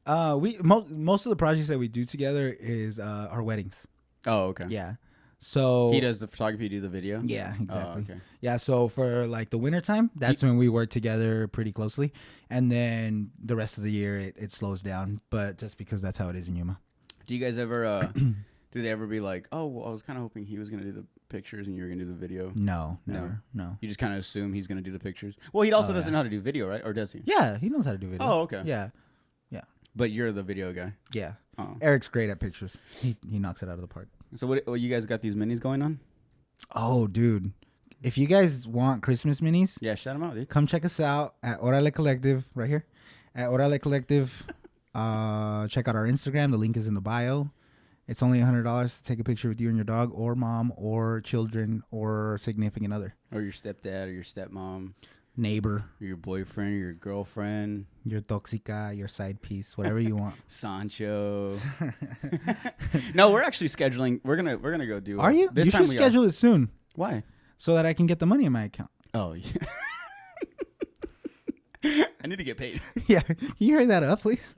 Most of the projects that we do together is our weddings. Oh, okay. Yeah. So He does the photography, you do the video? Yeah, exactly. Oh, okay. Yeah, so for like the winter time, that's when we work together pretty closely, and then the rest of the year it slows down. But just because that's how it is in Yuma. Do you guys ever? Do they ever be like, oh, well, I was kind of hoping he was gonna do the pictures and you were gonna do the video? No, never. No. You just kind of assume he's gonna do the pictures. Well, he also doesn't know how to do video, right? Or does he? Yeah, he knows how to do video. Oh, okay. Yeah. But you're the video guy. Yeah. Oh. Eric's great at pictures. He knocks it out of the park. So what you guys got these minis going on? Oh, dude. If you guys want Christmas minis, Yeah, shout them out, dude. come check us out at Orale Collective right here. At Orale Collective. Check out our Instagram. The link is in the bio. It's only $100 to take a picture with you and your dog or mom or children or significant other. Or your stepdad or your stepmom, Neighbor, or your boyfriend or your girlfriend, your toxica, your side piece, whatever you want. Sancho. No, we're actually scheduling. We're gonna go do. Are you? This You time should schedule it soon Why? so that I can get the money in my account. Oh, yeah. I need to get paid. Yeah. Can you hurry that up, please?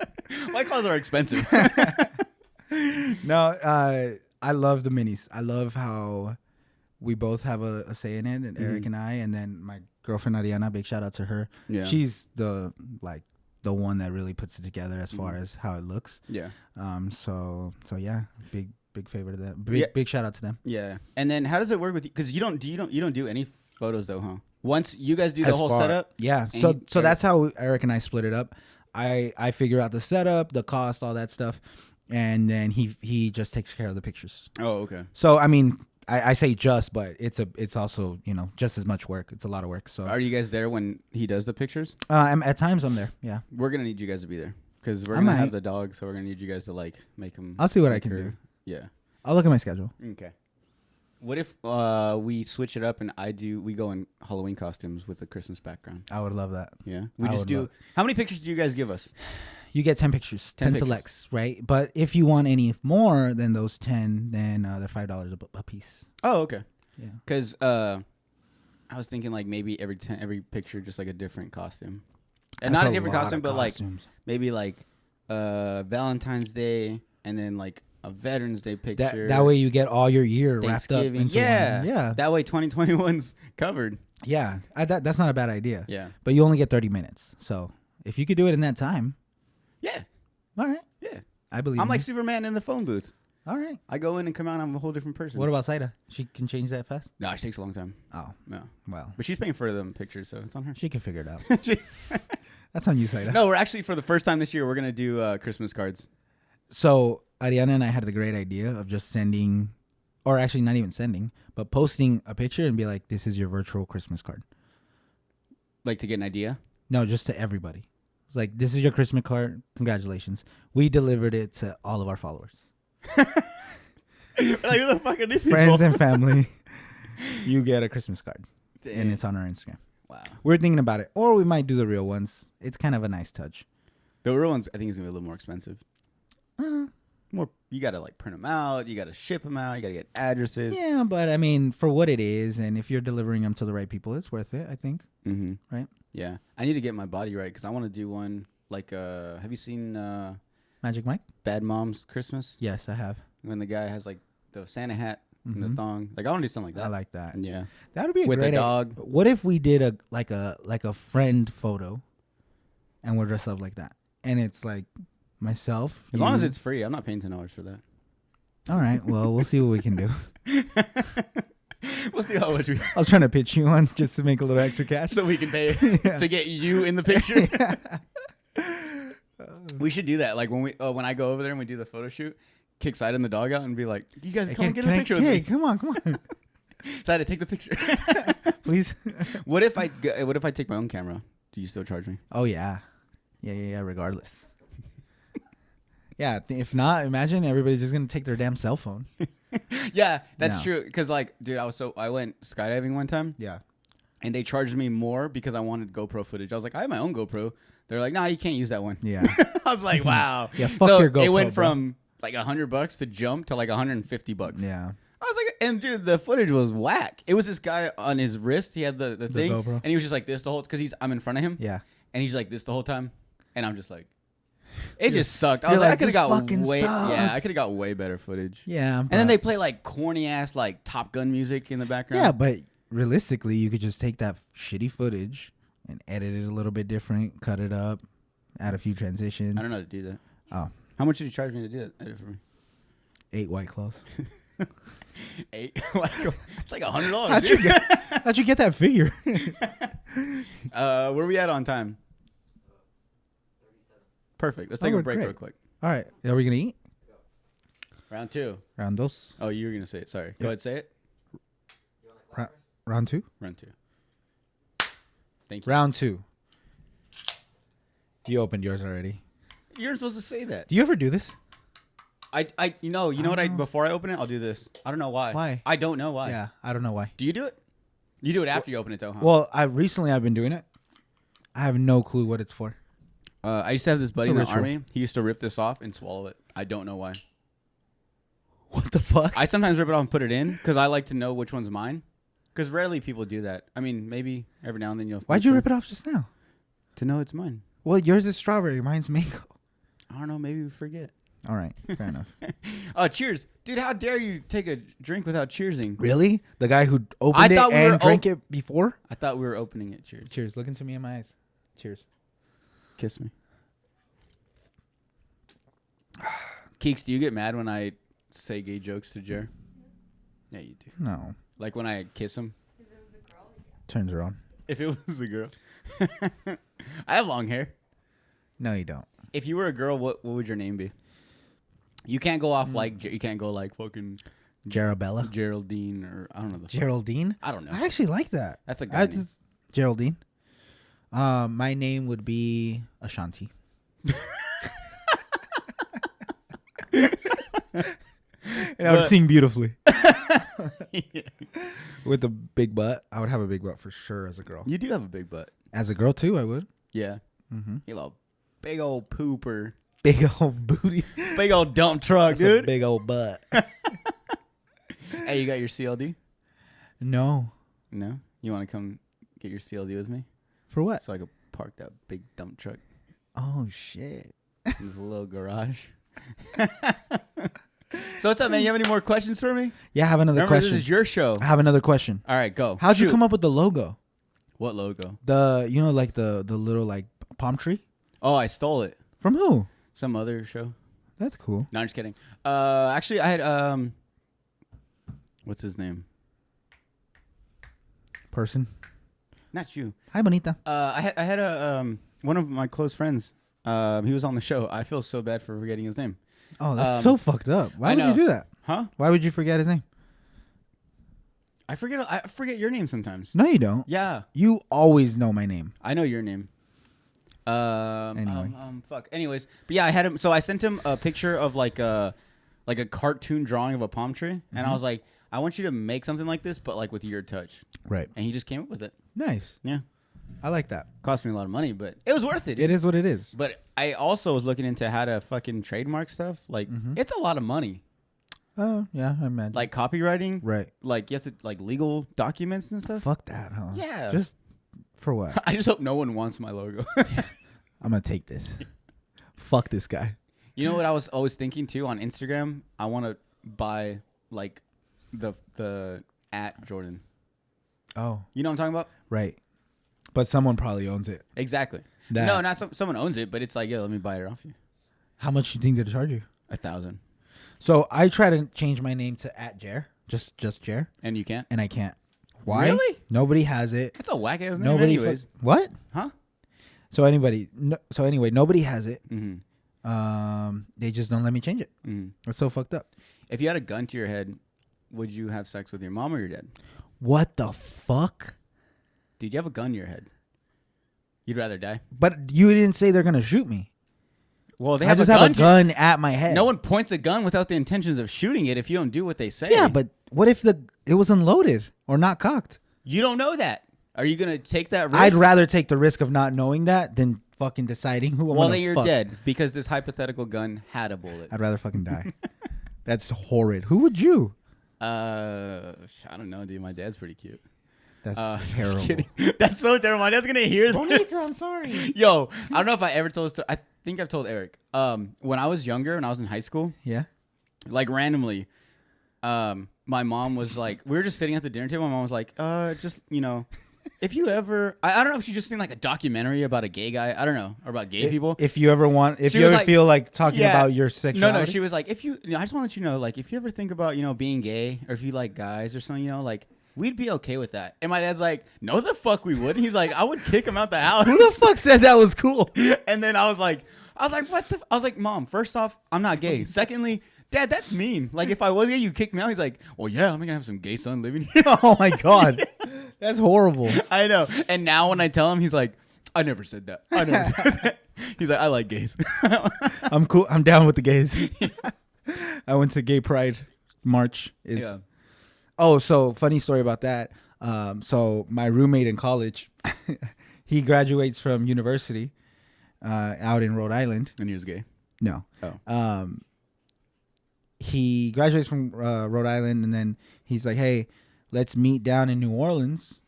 My clothes are expensive. No, I love the minis. I love how we both have a say in it, and Eric and I, and then my girlfriend Ariana, big shout out to her. Yeah. She's the one that really puts it together as far as how it looks. Yeah. So yeah, big favor to them. Yeah. Big shout out to them. Yeah. And then how does it work with you? Because you don't do any photos though, huh? Once you guys do the As whole far- setup. Yeah. and So that's how Eric and I split it up. I figure out the setup, the cost, all that stuff, and then he just takes care of the pictures. Oh, okay. So I mean, I say just, but it's also just as much work. It's a lot of work. So Are you guys there when he does the pictures? at times I'm there. Yeah. We're gonna need you guys to be there because we're I gonna might. have the dog, so we're gonna need you guys to like make him. I'll see what I make can her- do. Yeah. I'll look at my schedule. Okay. What if we switch it up and we go in Halloween costumes with a Christmas background? I would love that. Yeah. We I just would do. love- How many pictures do you guys give us? You get 10 pictures, 10 pictures. selects, right? But if you want any more than those 10, then they're $5 a piece. Oh, okay. Yeah. Because I was thinking like maybe every picture just like a different costume, and That's not a different lot costume, of but like costumes. maybe like Valentine's Day and then like a Veterans Day picture. That way you get all your year wrapped up Thanksgiving. into Yeah, one. Yeah. That way 2021's covered. Yeah. That's not a bad idea. Yeah. But you only get 30 minutes. So if you could do it in that time, Yeah. all right. Yeah. I believe I'm in like you. Superman in the phone booth. All right. I go in and come out, and I'm a whole different person. What about Saida? She can change that fast? No, it takes a long time. Oh, No. well. But she's paying for them pictures, so it's on her. She can figure it out. That's on you, Saida. No, we're actually, for the first time this year, we're going to do Christmas cards. So, Ariana and I had the great idea of just sending, or actually not even sending, but posting a picture and be like, this is your virtual Christmas card. Like, to get an idea? No, just to everybody. It's like, this is your Christmas card. Congratulations. We delivered it to all of our followers. Like, who the fuck are these Friends people? and family. You get a Christmas card. Damn. And it's on our Instagram. Wow. We're thinking about it. Or we might do the real ones. It's kind of a nice touch. The real ones, I think, is going to be a little more expensive. More, you got to, like, print them out. You got to ship them out. You got to get addresses. Yeah, but I mean, for what it is, and if you're delivering them to the right people, it's worth it, I think. Mm-hmm. Right? Yeah. I need to get my body right because I want to do one, like, have you seen Magic Mike? Bad Moms Christmas? Yes, I have. When the guy has, like, the Santa hat and the thong. Like, I want to do something like that. I like that. Yeah. That would be a With great a dog. What if we did a friend photo, and we're dressed up like that, and it's like myself. As long as it's free, I'm not paying $10 for that. All right. Well, we'll see what we can do. We'll see how much we. I was trying to pitch you one just to make a little extra cash. So we can pay Yeah. to get you in the picture. We should do that. Like when I go over there and we do the photo shoot, kick Side and the dog out and be like, "You guys come and get a picture with me." Come on. Side to take the picture. Please. What if I take my own camera? Do you still charge me? Oh yeah. Regardless. Yeah. If not, imagine everybody's just gonna take their damn cell phone. Yeah, that's No. true. Because like, dude, I went skydiving one time. Yeah. And they charged me more because I wanted GoPro footage. I was like, I have my own GoPro. They're like, nah, you can't use that one. Yeah. I was like, wow. Yeah. Fuck So your GoPro. it went bro. from like $100 to jump to like $150. Yeah. I was like, and dude, the footage was whack. It was this guy on his wrist. He had the thing, GoPro. and he was just like this the whole because I'm in front of him. Yeah. And he's like this the whole time, and I'm just like, it just sucked. I you're was like, I like, could have "This got fucking way, yeah, I sucks." could have got way better footage. Yeah. And then they play like corny ass like Top Gun music in the background. Yeah, but realistically, you could just take that shitty footage and edit it a little bit different, cut it up, add a few transitions. I don't know how to do that. Oh, How much did you charge me to do that? Edit for me. 8 White Claws. 8. It's like $100. How'd you get that figure? Where are we at on time? 37. Perfect. Let's take a we're break great. real quick. All right, are we gonna eat? Round 2. Round dos. Oh, you were gonna say it. Sorry. Go ahead, say it. Round 2. Round 2. Thank you. Round 2. You opened yours already. You're supposed to say that. Do you ever do this? You know what? Before I open it, I'll do this. I don't know why. Why? I don't know why. Yeah, I don't know why. Do you do it? You do it after you open it, though, huh? Well, I've been doing it. I have no clue what it's for. I used to have this buddy It's in a the ritual. army. He used to rip this off and swallow it. I don't know why. What the fuck? I sometimes rip it off and put it in because I like to know which one's mine. Because rarely people do that. I mean, maybe every now and then you'll. Why'd you rip it off just now? To know it's mine. Well, yours is strawberry. Mine's mango. I don't know. Maybe we forget. All right, fair enough. Cheers. Dude, how dare you take a drink without cheersing? Really? The guy who opened it thought we were and drank it before? I thought we were opening it. Cheers. Cheers. Look into me in my eyes. Cheers. Kiss me. Keeks, do you get mad when I say gay jokes to Jair? Yeah, you do. No. Like when I kiss him? Turns her on. If it was a girl. I have long hair. No, you don't. If you were a girl, what would your name be? You can't go off you can't go like fucking Jarabella. Geraldine or I don't know. Geraldine? I don't know. I actually like that. That's a good name. Geraldine. My name would be Ashanti. And I would sing beautifully. With a big butt. I would have a big butt for sure as a girl. You do have a big butt. As a girl, too, I would. Yeah. Mm-hmm. You little big old pooper. Big old booty. Big old dump truck, That's a dude. big old butt. Hey, you got your CLD? No. No? You want to come get your CLD with me? For what? So I could park that big dump truck Oh, shit. in this little garage. So what's up, man? You have any more questions for me? Yeah, I have another Remember, question. this is your show. I have another question. All right, go. How'd you Shoot. come up with the logo? What logo? Like the little like palm tree? Oh, I stole it. From who? Some other show. That's cool. No, I'm just kidding. Actually, I had what's his name? Person. Not you. Hi, bonita. I had a one of my close friends. He was on the show. I feel so bad for forgetting his name. Oh, that's so fucked up. Why would you do that? Huh? Why would you forget his name? I forget your name sometimes. No, you don't. Yeah. You always know my name. I know your name. Anyway. Fuck. Anyways, but yeah, I had him. So I sent him a picture of like a cartoon drawing of a palm tree, and I was like, I want you to make something like this, but like with your touch. Right. And he just came up with it. Nice. Yeah. I like that. Cost me a lot of money, but it was worth it. It is what it is. But I also was looking into how to fucking trademark stuff. Like, it's a lot of money. Oh, yeah, I imagine. Like copywriting. Right. Like, you have to, like, legal documents and stuff. Fuck that, huh? Yeah. Just for what? I just hope no one wants my logo. I'm going to take this. Fuck this guy. You know what I was always thinking, too, on Instagram? I want to buy, like, the at Jordan. Oh. You know what I'm talking about? Right. But someone probably owns it. Exactly. That. No, not someone owns it, but it's like, yeah, let me buy it off you. How much you think they'd charge you? 1,000. So I try to change my name to @Jair, just Jair, And you can't? and I can't. Why? Really? Nobody has it. That's a whack ass name. Nobody. Anyways. What? Huh? So anyway, nobody has it. Mm-hmm. They just don't let me change it. Mm-hmm. It's so fucked up. If you had a gun to your head, would you have sex with your mom or your dad? What the fuck? Did you have a gun to your head? You'd rather die? But you didn't say they're gonna shoot me. Well, they I have just a have gun a gun at my head. No one points a gun without the intentions of shooting it if you don't do what they say. Yeah, but what if it was unloaded or not cocked? You don't know that. Are you going to take that risk? I'd rather take the risk of not knowing that than fucking deciding who I'm Well, gonna then you're fuck. dead because this hypothetical gun had a bullet. I'd rather fucking die. That's horrid. Who would you? I don't know, dude. My dad's pretty cute. That's Just terrible. kidding. That's so terrible. My dad's gonna hear this. I'm sorry. Yo, I don't know if I ever told this. I think I've told Eric. When I was younger, when I was in high school, Yeah. like randomly, my mom was like, we were just sitting at the dinner table. My mom was like, just if you ever, I don't know if she just seen like a documentary about a gay guy. I don't know, or about gay people. If you ever She was like- feel like talking Yeah. about your sexuality. No, she was like, if you, I just want to let you know, like, if you ever think about, being gay, or if you like guys or something, like, we'd be okay with that. And my dad's like, no, the fuck we wouldn't. He's like, I would kick him out the house. Who the fuck said that was cool? And then I was like, what the? I was like, Mom, first off, I'm not gay. Secondly, Dad, that's mean. Like, if I was gay, you'd kick me out. He's like, well, yeah, I'm gonna have some gay son living here. Oh my god, that's horrible. I know. And now when I tell him, he's like, I never said that. I never said that. He's like, I like gays. I'm cool. I'm down with the gays. I went to Gay Pride March. Yeah. Oh, so funny story about that. So my roommate in college, he graduates from university out in Rhode Island. And he was gay. No. Oh. He graduates from Rhode Island, and then he's like, "Hey, let's meet down in New Orleans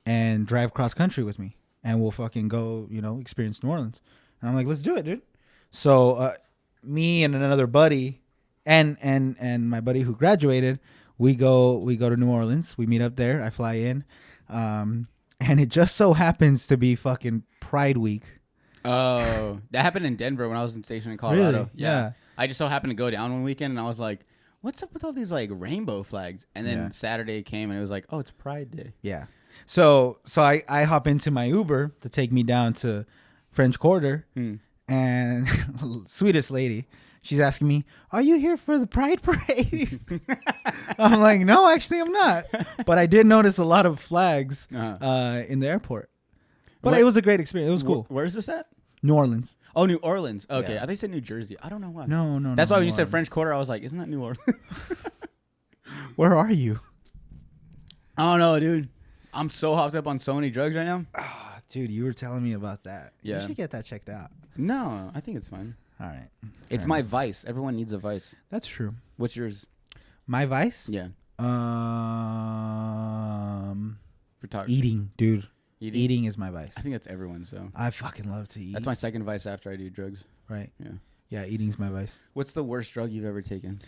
and drive cross country with me, and we'll fucking go, experience New Orleans." And I'm like, "Let's do it, dude." So me and another buddy, and my buddy who graduated, we go to New Orleans. We meet up there. I fly in, and it just so happens to be fucking Pride Week. Oh, that happened in Denver when I was stationed in Colorado. Really? Yeah. I just so happened to go down one weekend, and I was like, what's up with all these like rainbow flags? And then Saturday came, and it was like, oh, it's Pride Day. Yeah. So I hop into my Uber to take me down to French Quarter, and sweetest lady, she's asking me, "Are you here for the Pride Parade?" I'm like, "No, actually, I'm not." But I did notice a lot of flags in the airport. But it was a great experience. It was cool. Where's this at? New Orleans. Oh, New Orleans. Okay, Yeah. I think you said New Jersey. I don't know why. No. That's why when New you said Orleans. French Quarter, I was like, isn't that New Orleans? Where are you? I don't know, dude. I'm so hopped up on so many drugs right now. Ah, dude, you were telling me about that. Yeah. You should get that checked out. No, I think it's fine. All right. It's Fair my enough. vice. Everyone needs a vice. That's true. What's yours? My vice? Yeah. Photography. Eating, dude. Eating? Eating is my vice. I think that's everyone's, so. I fucking love to eat. That's my second vice after I do drugs. Right. Yeah. Yeah, eating's my vice. What's the worst drug you've ever taken?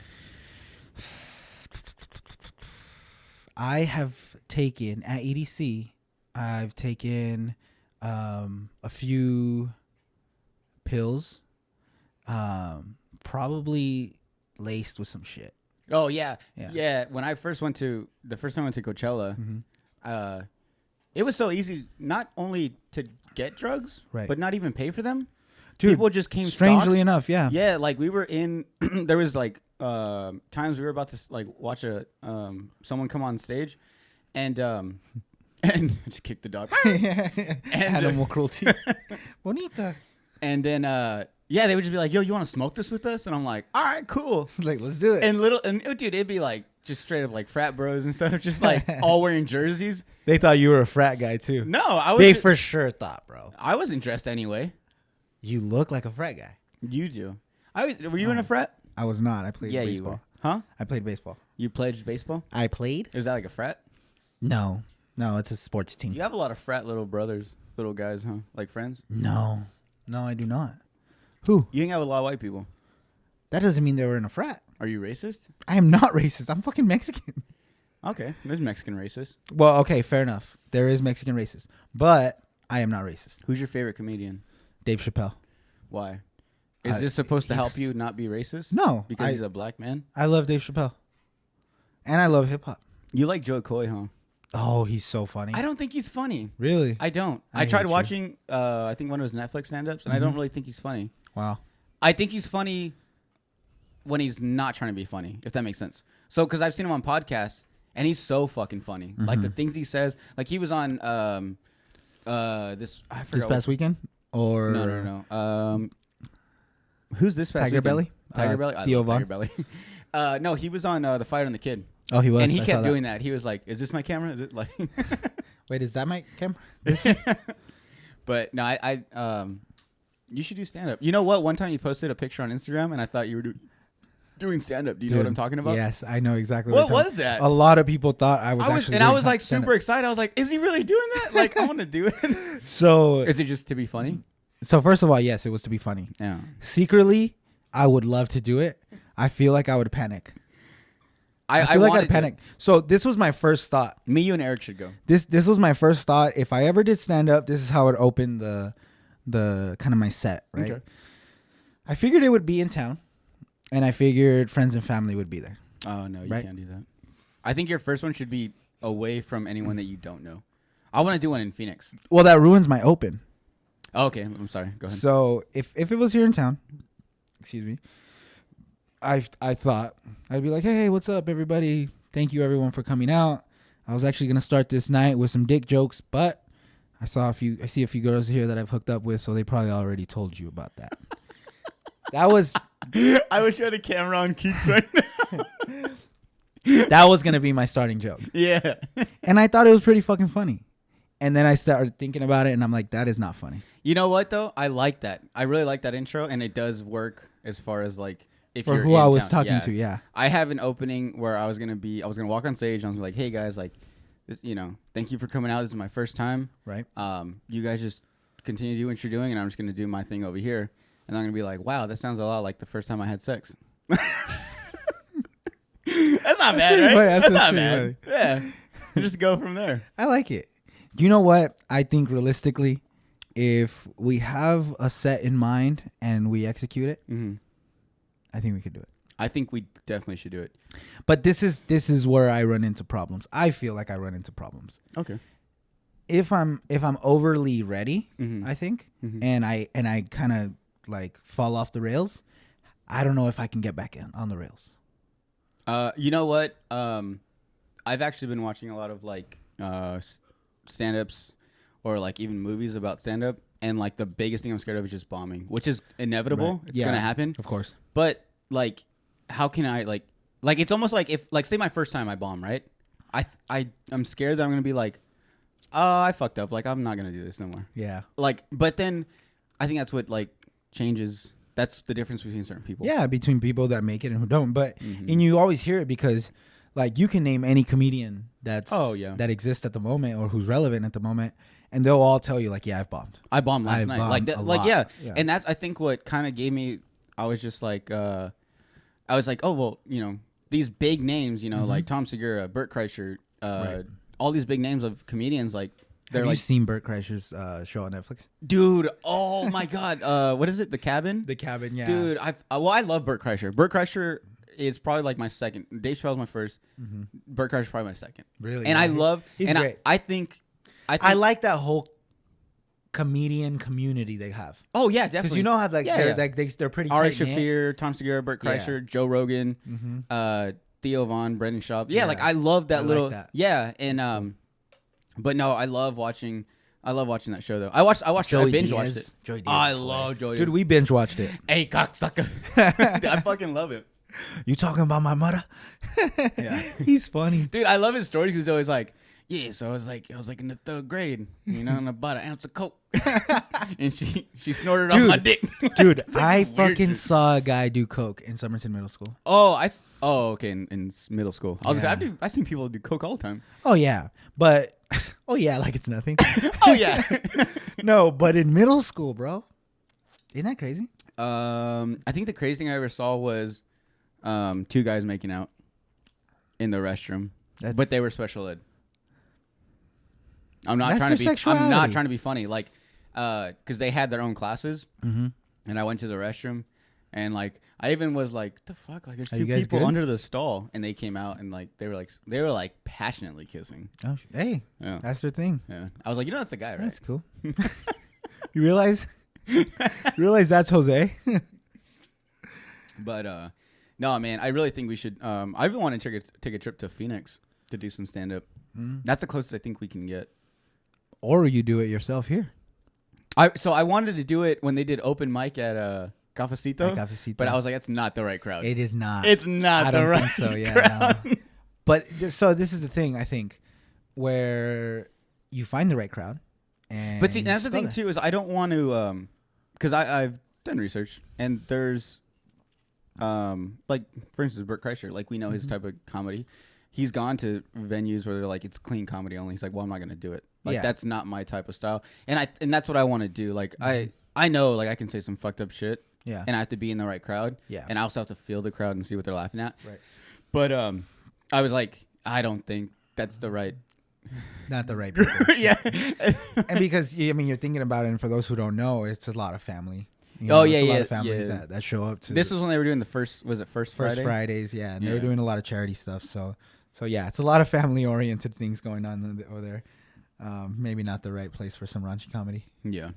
I have taken at EDC. I've taken a few pills probably laced with some shit. Oh yeah. When I first went to Coachella, it was so easy not only to get drugs, but not even pay for them. Dude, people just came. Strangely enough, yeah. Yeah, like we were in. There was like times we were about to like watch someone come on stage, and just kick the dog. And animal cruelty. Bonita. And then they would just be like, "Yo, you want to smoke this with us?" And I'm like, "All right, cool." Like, let's do it. And dude, it'd be like just straight up like frat bros and stuff, just like all wearing jerseys. They thought you were a frat guy too. No, I was. They for sure thought, bro. I wasn't dressed anyway. You look like a frat guy. You do. Were you in a frat? I was not. I played baseball. You were. Huh? I played baseball. You played baseball? I played. Is that like a frat? No, it's a sports team. You have a lot of frat little guys, huh? Like friends? No, I do not. Who? You hang out with a lot of white people. That doesn't mean they were in a frat. Are you racist? I am not racist. I'm fucking Mexican. Okay, there's Mexican racist. Well, okay, fair enough. There is Mexican racist, but I am not racist. Who's your favorite comedian? Dave Chappelle. Why? Is this supposed to help you not be racist? No. Because he's a black man? I love Dave Chappelle. And I love hip hop. You like Joe Coy, huh? Oh, he's so funny. I don't think he's funny. Really? I don't. I tried watching, I think one of his Netflix stand-ups, and I don't really think he's funny. Wow. I think he's funny when he's not trying to be funny, if that makes sense. So, because I've seen him on podcasts, and he's so fucking funny. Like, the things he says. Like, he was on this past weekend? Or No. Who's this past Tiger weekend? Belly? Tiger Belly? Theo Tiger Von? Belly. No, he was on The Fighter and the Kid. Oh, he was? And he kept doing that. He was like, is this my camera? Is it like... Wait, is that my camera? But no, I you should do stand-up. You know what? One time you posted a picture on Instagram, and I thought you were doing stand-up. Do you know what I'm talking about? Yes, I know exactly what was that? A lot of people thought I was actually I was like super excited. I was like, is he really doing that? Like, I want to do it. So is it just to be funny? So first of all, yes, it was to be funny. Yeah. Secretly, I would love to do it. I feel like I would panic. I feel like I'd panic. So this was my first thought. Me, you, and Eric should go. This was my first thought. If I ever did stand up, this is how it would open the kind of my set, right? Okay. I figured it would be in town, and I figured friends and family would be there. Oh no, you can't do that. I think your first one should be away from anyone that you don't know. I want to do one in Phoenix. Well, that ruins my open. Oh, okay, I'm sorry. Go ahead. So if it was here in town, excuse me, I thought I'd be like, hey, what's up, everybody? Thank you, everyone, for coming out. I was actually gonna start this night with some dick jokes, but I see a few girls here that I've hooked up with, so they probably already told you about that. That was. I wish you had a camera on Keats right now. That was gonna be my starting joke. Yeah. And I thought it was pretty fucking funny. And then I started thinking about it, and I'm like, that is not funny. You know what, though? I like that. I really like that intro, and it does work as far as, like, if for you're who I was talking to, yeah. I have an opening where I was going to walk on stage, and I was like, hey, guys, like, this, thank you for coming out. This is my first time. Right. You guys just continue to do what you're doing, and I'm just going to do my thing over here. And I'm going to be like, wow, that sounds a lot like the first time I had sex. That's not bad, right? That's not bad. Yeah. Just go from there. I like it. You know what? I think realistically, if we have a set in mind and we execute it, I think we could do it. I think we definitely should do it. But this is where I run into problems. I feel like I run into problems. Okay. If I'm overly ready, I think, and I kind of like fall off the rails, I don't know if I can get back on the rails. You know what? I've actually been watching a lot of like stand-ups or like even movies about stand-up, and like the biggest thing I'm scared of is just bombing, which is inevitable. Right. It's gonna happen, of course. But like, how can I like it's almost like if like say my first time I bomb, right? I'm scared that I'm gonna be like, oh, I fucked up. Like I'm not gonna do this no more. Yeah. Like, but then I think that's what like changes. That's the difference between certain people. Yeah, between people that make it and who don't. But and you always hear it because like you can name any comedian that exists at the moment or who's relevant at the moment, and they'll all tell you like, yeah, I've bombed. I bombed last night. Like that, like yeah. And that's I think what kind of gave me. I was just like, I was like, oh well, these big names, like Tom Segura, Bert Kreischer, all these big names of comedians, like They're Have like, you seen Bert Kreischer's show on Netflix? dude, oh my god, what is it? The Cabin? The Cabin, yeah. Dude, I love Bert Kreischer. Bert Kreischer is probably like my second. Dave Chappelle's my 1st. Bert Kreischer's probably my second. Really? And Yeah, I love. He's and great. I think. I like that whole comedian community they have. Oh yeah, definitely. Because you know how like Yeah, they're yeah. like they're pretty Ari tight knit. Shaffir, Tom Segura, Bert Kreischer, Joe Rogan, Theo Von, Brendan Schaub. Yeah, Yeah. like I love that I like little. that. Yeah, and but no, I love watching that show though. I Joey binge Diaz. watched it. Joey Diaz I is love Joey. Dude, we binge watched it. Hey, cocksucker. I fucking love it. You talking about my mother? Yeah. He's funny. Dude, I love his stories because he's always like, yeah, so I was like in the 3rd grade, you know, and I bought an ounce of coke, and she snorted off my dick. Dude, It's like I weird fucking shit. saw a guy do coke in Somerton Middle School. Okay, in middle school. I was Yeah. gonna say, I've seen people do coke all the time. Oh yeah, but like it's nothing. Oh yeah. No, but in middle school, bro, isn't that crazy? I think the craziest thing I ever saw was 2 guys making out in the restroom, but they were special ed. I'm not That's trying to their be. I'm not sexuality. trying to be funny, like, because they had their own classes, and I went to the restroom, and like I even was like, "The fuck!" Like, there's Are 2 you guys people good? under the stall, and they came out, and like they were like passionately kissing. Oh, hey, Yeah, that's their thing. yeah. I was like, that's the guy, right? That's cool. You realize? That's Jose? But no, man, I really think we should. I've been wanting to take a trip to Phoenix to do some stand up. That's the closest I think we can get. Or you do it yourself here. So I wanted to do it when they did open mic at Cafecito, At Cafecito. but I was like, that's not the right crowd. It is not. It's not I the don't right think so. Yeah. crowd. No. But so this is the thing, I think, where you find the right crowd. And But see, that's the go thing there. too, is I don't want to, because I've done research, and there's, like for instance, Bert Kreischer, like we know his type of comedy. He's gone to venues where they're like, it's clean comedy only. He's like, well, I'm not gonna do it. Like Yeah. that's not my type of style, and that's what I want to do. Like I know, like I can say some fucked up shit, Yeah. and I have to be in the right crowd, Yeah. and I also have to feel the crowd and see what they're laughing at. Right. But I was like, I don't think that's the right. Not the right people. Yeah. And because you're thinking about it, and for those who don't know, it's a lot of family. Oh, it's yeah, a lot yeah, of families yeah. that show up to This was when they were doing the first Friday? Fridays, yeah, and they were Yeah. doing a lot of charity stuff. So yeah, it's a lot of family oriented things going on over there. Maybe not the right place for some raunchy comedy. Yeah.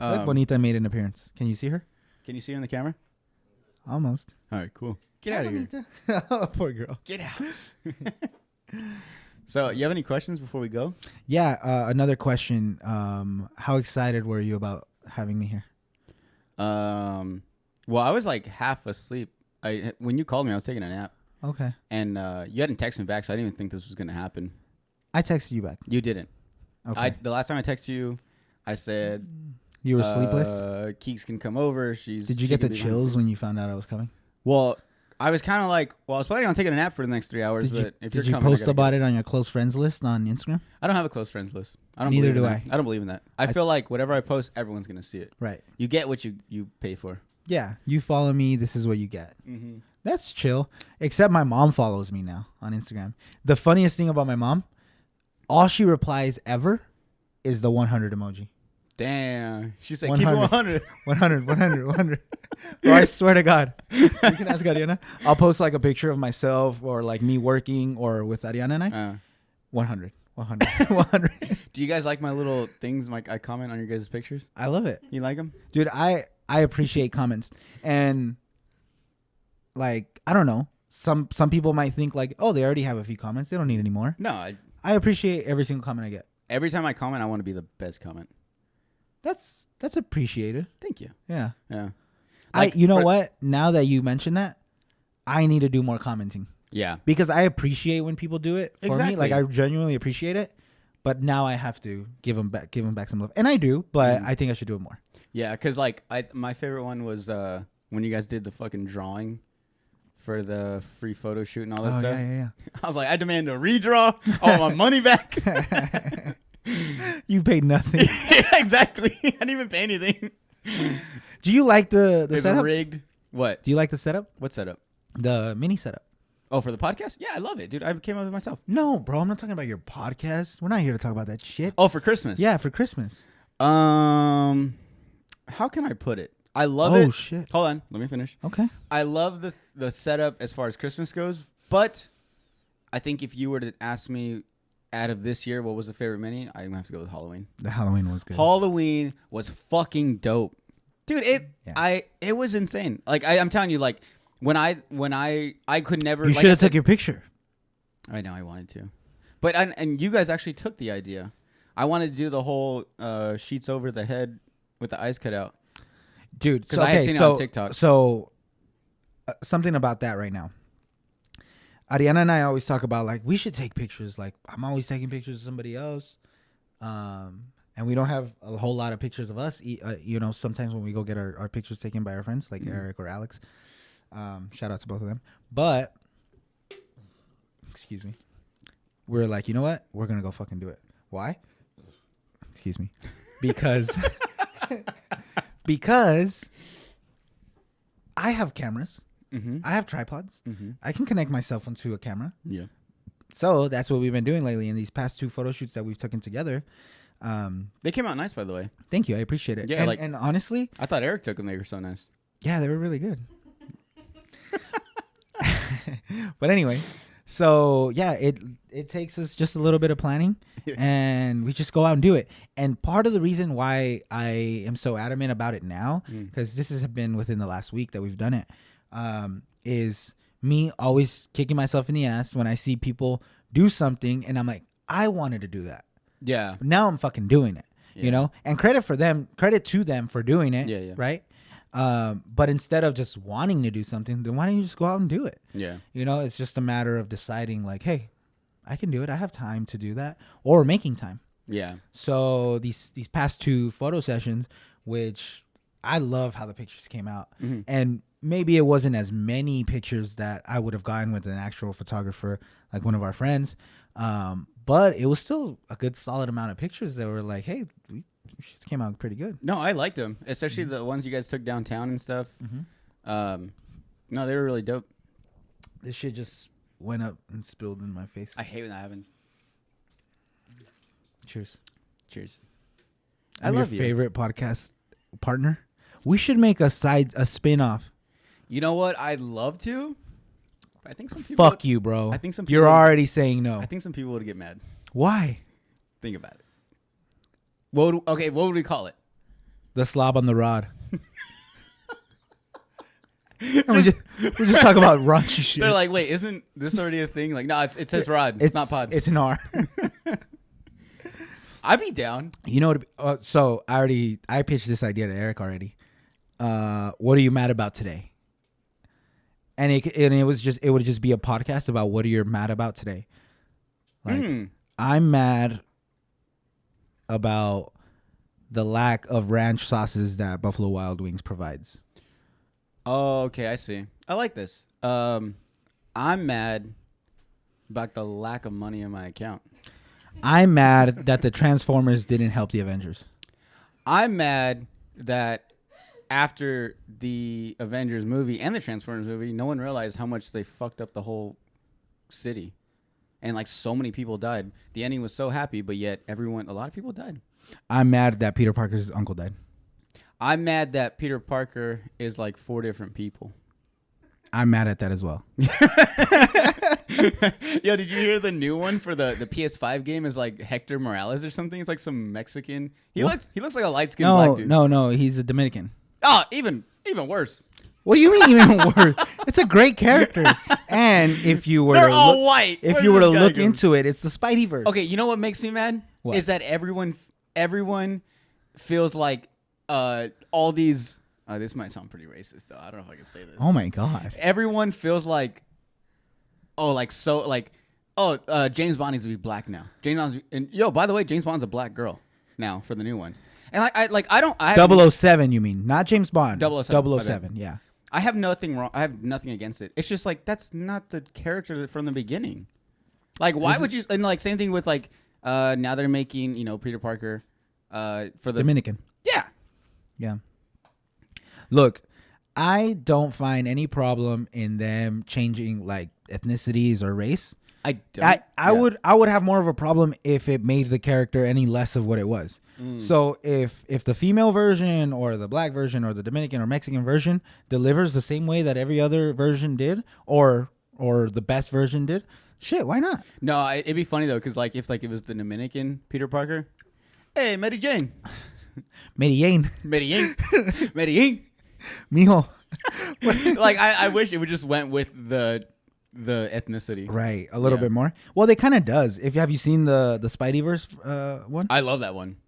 Look, Bonita made an appearance. Can you see her? Can you see her in the camera? Almost. All right, cool. Get out of here. Oh, poor girl. Get out. So, you have any questions before we go? Yeah, another question. How excited were you about having me here? Well, I was like half asleep. When you called me, I was taking a nap, Okay. and you hadn't texted me back, so I didn't even think this was gonna happen. I texted you back. You didn't. Okay. The last time I texted you, I said You were sleepless? Keeks can come over. Did you get the chills when you found out I was coming? Well, I was kind of like, I was planning on taking a nap for the next 3 hours, but if you're Did you coming, post about it on your close friends list on Instagram? I don't have a close friends list. I don't. Neither believe in do that. I don't believe in that. I feel like whatever I post, everyone's gonna see it. Right. You get what you pay for. Yeah. You follow me. This is what you get. Mm-hmm. That's chill. Except my mom follows me now on Instagram. The funniest thing about my mom, all she replies ever is the 100 emoji. Damn. She said, 100. keep it 100. 100, 100, 100. Bro, I swear to God. You can ask Ariana. I'll post like a picture of myself or like me working or with Ariana and I. 100, 100, 100. Do you guys like my little things? I comment on your guys' pictures. I love it. You like them? Dude, I appreciate comments. And like, I don't know. Some people might think like, oh, they already have a few comments. They don't need any more. No. I appreciate every single comment I get. Every time I comment, I want to be the best comment. That's appreciated. Thank you. Yeah. Yeah. You know what? Now that you mention that, I need to do more commenting. Yeah. Because I appreciate when people do it for me. Exactly. Like I genuinely appreciate it. But now I have to give them back some love. And I do, but I think I should do it more. Yeah, because like my favorite one was when you guys did the fucking drawing for the free photo shoot and all that stuff. Yeah. I was like, I demand a redraw. I want my money back. You paid nothing. Yeah, exactly. I didn't even pay anything. Do you like the It's setup? rigged. What? Do you like the setup? What setup? The mini setup. Oh, for the podcast? Yeah, I love it, dude. I came up with it myself. No, bro, I'm not talking about your podcast. We're not here to talk about that shit. Oh, for Christmas? Yeah, for Christmas. How can I put it? I love it. Oh, shit. Hold on. Let me finish. Okay. I love the setup as far as Christmas goes, but I think if you were to ask me out of this year what was the favorite mini, I'm going to have to go with Halloween. The Halloween was good. Halloween was fucking dope. Dude, it was insane. Like, I'm telling you, like, when I could never... You should have took your picture. I know, I wanted to. But, and you guys actually took the idea. I wanted to do the whole sheets over the head with the eyes cut out. Dude, because I had seen it on TikTok. So, something about that right now. Ariana and I always talk about, like, we should take pictures. Like, I'm always taking pictures of somebody else. And we don't have a whole lot of pictures of us. You know, sometimes when we go get our pictures taken by our friends, like Eric or Alex. Shout out to both of them. But, excuse me. We're like, you know what? We're going to go fucking do it. Why? Excuse me. Because... Because I have cameras. Mm-hmm. I have tripods. Mm-hmm. I can connect my cell phone to a camera. Yeah. So that's what we've been doing lately in these past 2 photo shoots that we've taken together. They came out nice, by the way. Thank you. I appreciate it. Yeah, and honestly... I thought Eric took them. They were so nice. Yeah, they were really good. But anyway... So, yeah, it takes us just a little bit of planning, and we just go out and do it. And part of the reason why I am so adamant about it now, because this has been within the last week that we've done it, is me always kicking myself in the ass when I see people do something, and I'm like, I wanted to do that. Yeah. Now I'm fucking doing it, you know? And credit to them for doing it, right? But instead of just wanting to do something, then why don't you just go out and do it? Yeah. You know, it's just a matter of deciding like, hey, I can do it. I have time to do that, or making time. Yeah. So these past 2 photo sessions, which I love how the pictures came out, and maybe it wasn't as many pictures that I would have gotten with an actual photographer, like one of our friends. But it was still a good solid amount of pictures that were like, hey, she came out pretty good. No, I liked them, especially the ones you guys took downtown and stuff. No, they were really dope. This shit just went up and spilled in my face. I hate when that happens. Cheers. Cheers. I love your favorite podcast partner. We should make a spin-off. You know what? I'd love to. I think some people Fuck you, bro. I think some people You're already saying no. I think some people would get mad. Why? Think about it. What would we call it? The Slob on the Rod. we just talk about raunchy shit. They're like, wait, isn't this already a thing? Like, no, it says Rod. It's not Pod. It's an R. I'd be down. You know what? So I pitched this idea to Eric already. What are you mad about today? And it would just be a podcast about what are you mad about today. Like, I'm mad about the lack of ranch sauces that Buffalo Wild Wings provides. Oh, okay, I see. I like this. I'm mad about the lack of money in my account. I'm mad that the Transformers didn't help the Avengers. I'm mad that after the Avengers movie and the Transformers movie, no one realized how much they fucked up the whole city. And like so many people died. The ending was so happy, but yet a lot of people died. I'm mad that Peter Parker's uncle died. I'm mad that Peter Parker is like 4 different people. I'm mad at that as well. Yo, did you hear the new one for the PS5 game is like Hector Morales or something? It's like some Mexican. He looks like a light-skinned black dude. No, he's a Dominican. Oh, even worse. What do you mean even worse? It's a great character. And if you were all white. If you were to look into it, it's the Spideyverse. Okay, you know what makes me mad? What? Is that everyone feels like all these this might sound pretty racist though. I don't know if I can say this. Oh my god. Everyone feels like James Bond needs to be black now. By the way, James Bond's a black girl now for the new one. And I 007 you mean, not James Bond. 007. Yeah. I have nothing wrong. I have nothing against it. It's just like that's not the character from the beginning. Like why would you? And like same thing with like now they're making Peter Parker for the Dominican. Yeah. Yeah. Look, I don't find any problem in them changing like ethnicities or race. I don't. I would have more of a problem if it made the character any less of what it was. So if the female version or the black version or the Dominican or Mexican version delivers the same way that every other version did, or the best version did, shit, why not? No, it'd be funny though, because like if like it was the Dominican Peter Parker, hey, Mary Jane, Medellin, Medellin, Medellin, mijo. Like I wish it would just went with the ethnicity. Right, a little bit more. Well, they kind of does. Have you seen the Spideyverse one? I love that one.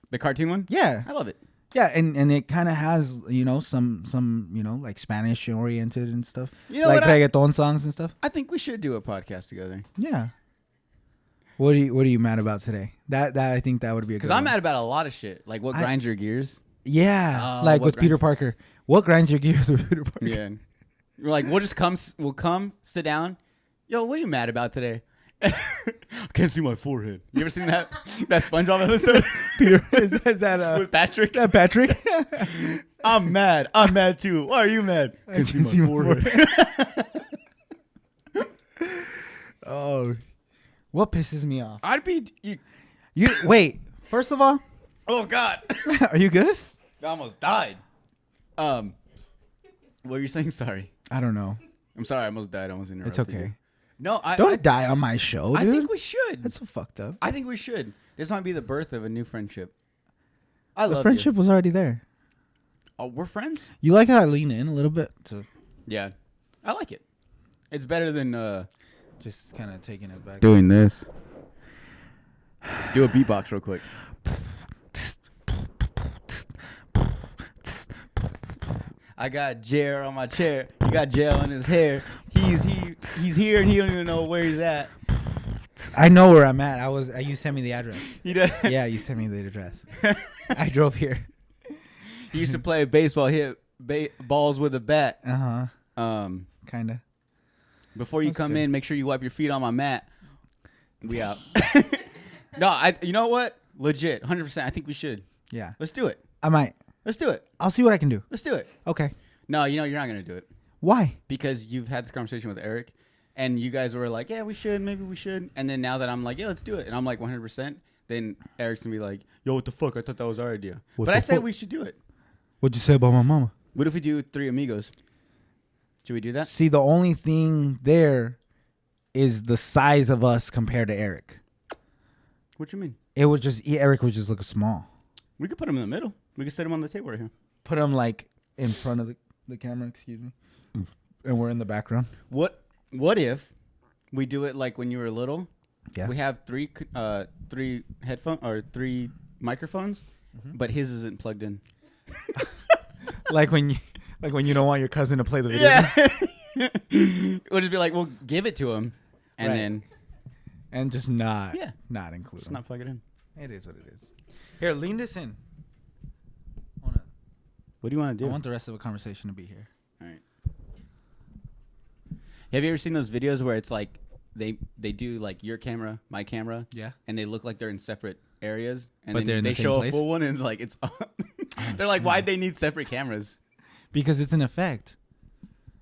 The cartoon one? Yeah. I love it. Yeah, and it kind of has, some like Spanish oriented and stuff. You know like what reggaeton songs and stuff. I think we should do a podcast together. Yeah. What are you mad about today? That I think that would be a good Because I'm one. mad about a lot of shit. Like what grinds your gears? Yeah, like with Peter Parker. What grinds your gears with Peter Parker? Yeah. We're like, we'll come, sit down. Yo, what are you mad about today? I can't see my forehead. You ever seen that SpongeBob episode? Peter, is that with Patrick? That Patrick? I'm mad. I'm mad too. Why are you mad? I can see my forehead. Oh, what pisses me off? I'd be You wait. First of all, oh God, are you good? I almost died. What were you saying? Sorry. I don't know. I'm sorry. I almost died. I almost interrupted. It's okay. You. No, Don't die on my show, dude. I think we should. That's so fucked up. I think we should. This might be the birth of a new friendship. I love The friendship was already there. Oh, we're friends? You like how I lean in a little bit to Yeah. I like it. It's better than just kind of taking it back. doing this. Do a beatbox real quick. I got Jair on my chair. He got gel in his hair. He's here and he don't even know where he's at. I know where I'm at. You sent me the address. He does. Yeah, you sent me the address. I drove here. He used to play baseball, hit balls with a bat. Kind of. Before you That's come good. in, make sure you wipe your feet on my mat. We out. No, you know what? Legit, 100%. I think we should. Yeah. Let's do it. I might. Let's do it. I'll see what I can do. Let's do it. Okay. No, you're not going to do it. Why? Because you've had this conversation with Eric, and you guys were like, yeah, we should, maybe we should. And then now that I'm like, yeah, let's do it, and I'm like 100%, then Eric's going to be like, yo, what the fuck? I thought that was our idea. What but the I said fuck? we should do it. What'd you say about my mama? What if we do 3 amigos? Should we do that? See, the only thing there is the size of us compared to Eric. What you mean? Eric would just look small. We could put him in the middle. We could set him on the table right here. Put him like in front of the camera, excuse me. And we're in the background. What if we do it like when you were little? Yeah. We have three headphones or 3 microphones, but his isn't plugged in. like when you don't want your cousin to play the video. Yeah. We'll just be like, we'll give it to him, and Right. then And just not include just him. not plug it in. It is what it is. Here, lean this in. What do you want to I do? want the rest of the conversation to be here. All right. Have you ever seen those videos where it's like they do like your camera, my camera, Yeah. and they look like they're in separate areas, and But then they're in they the same show place? a full one, and like it's they're like, why'd they need separate cameras? Because it's an effect.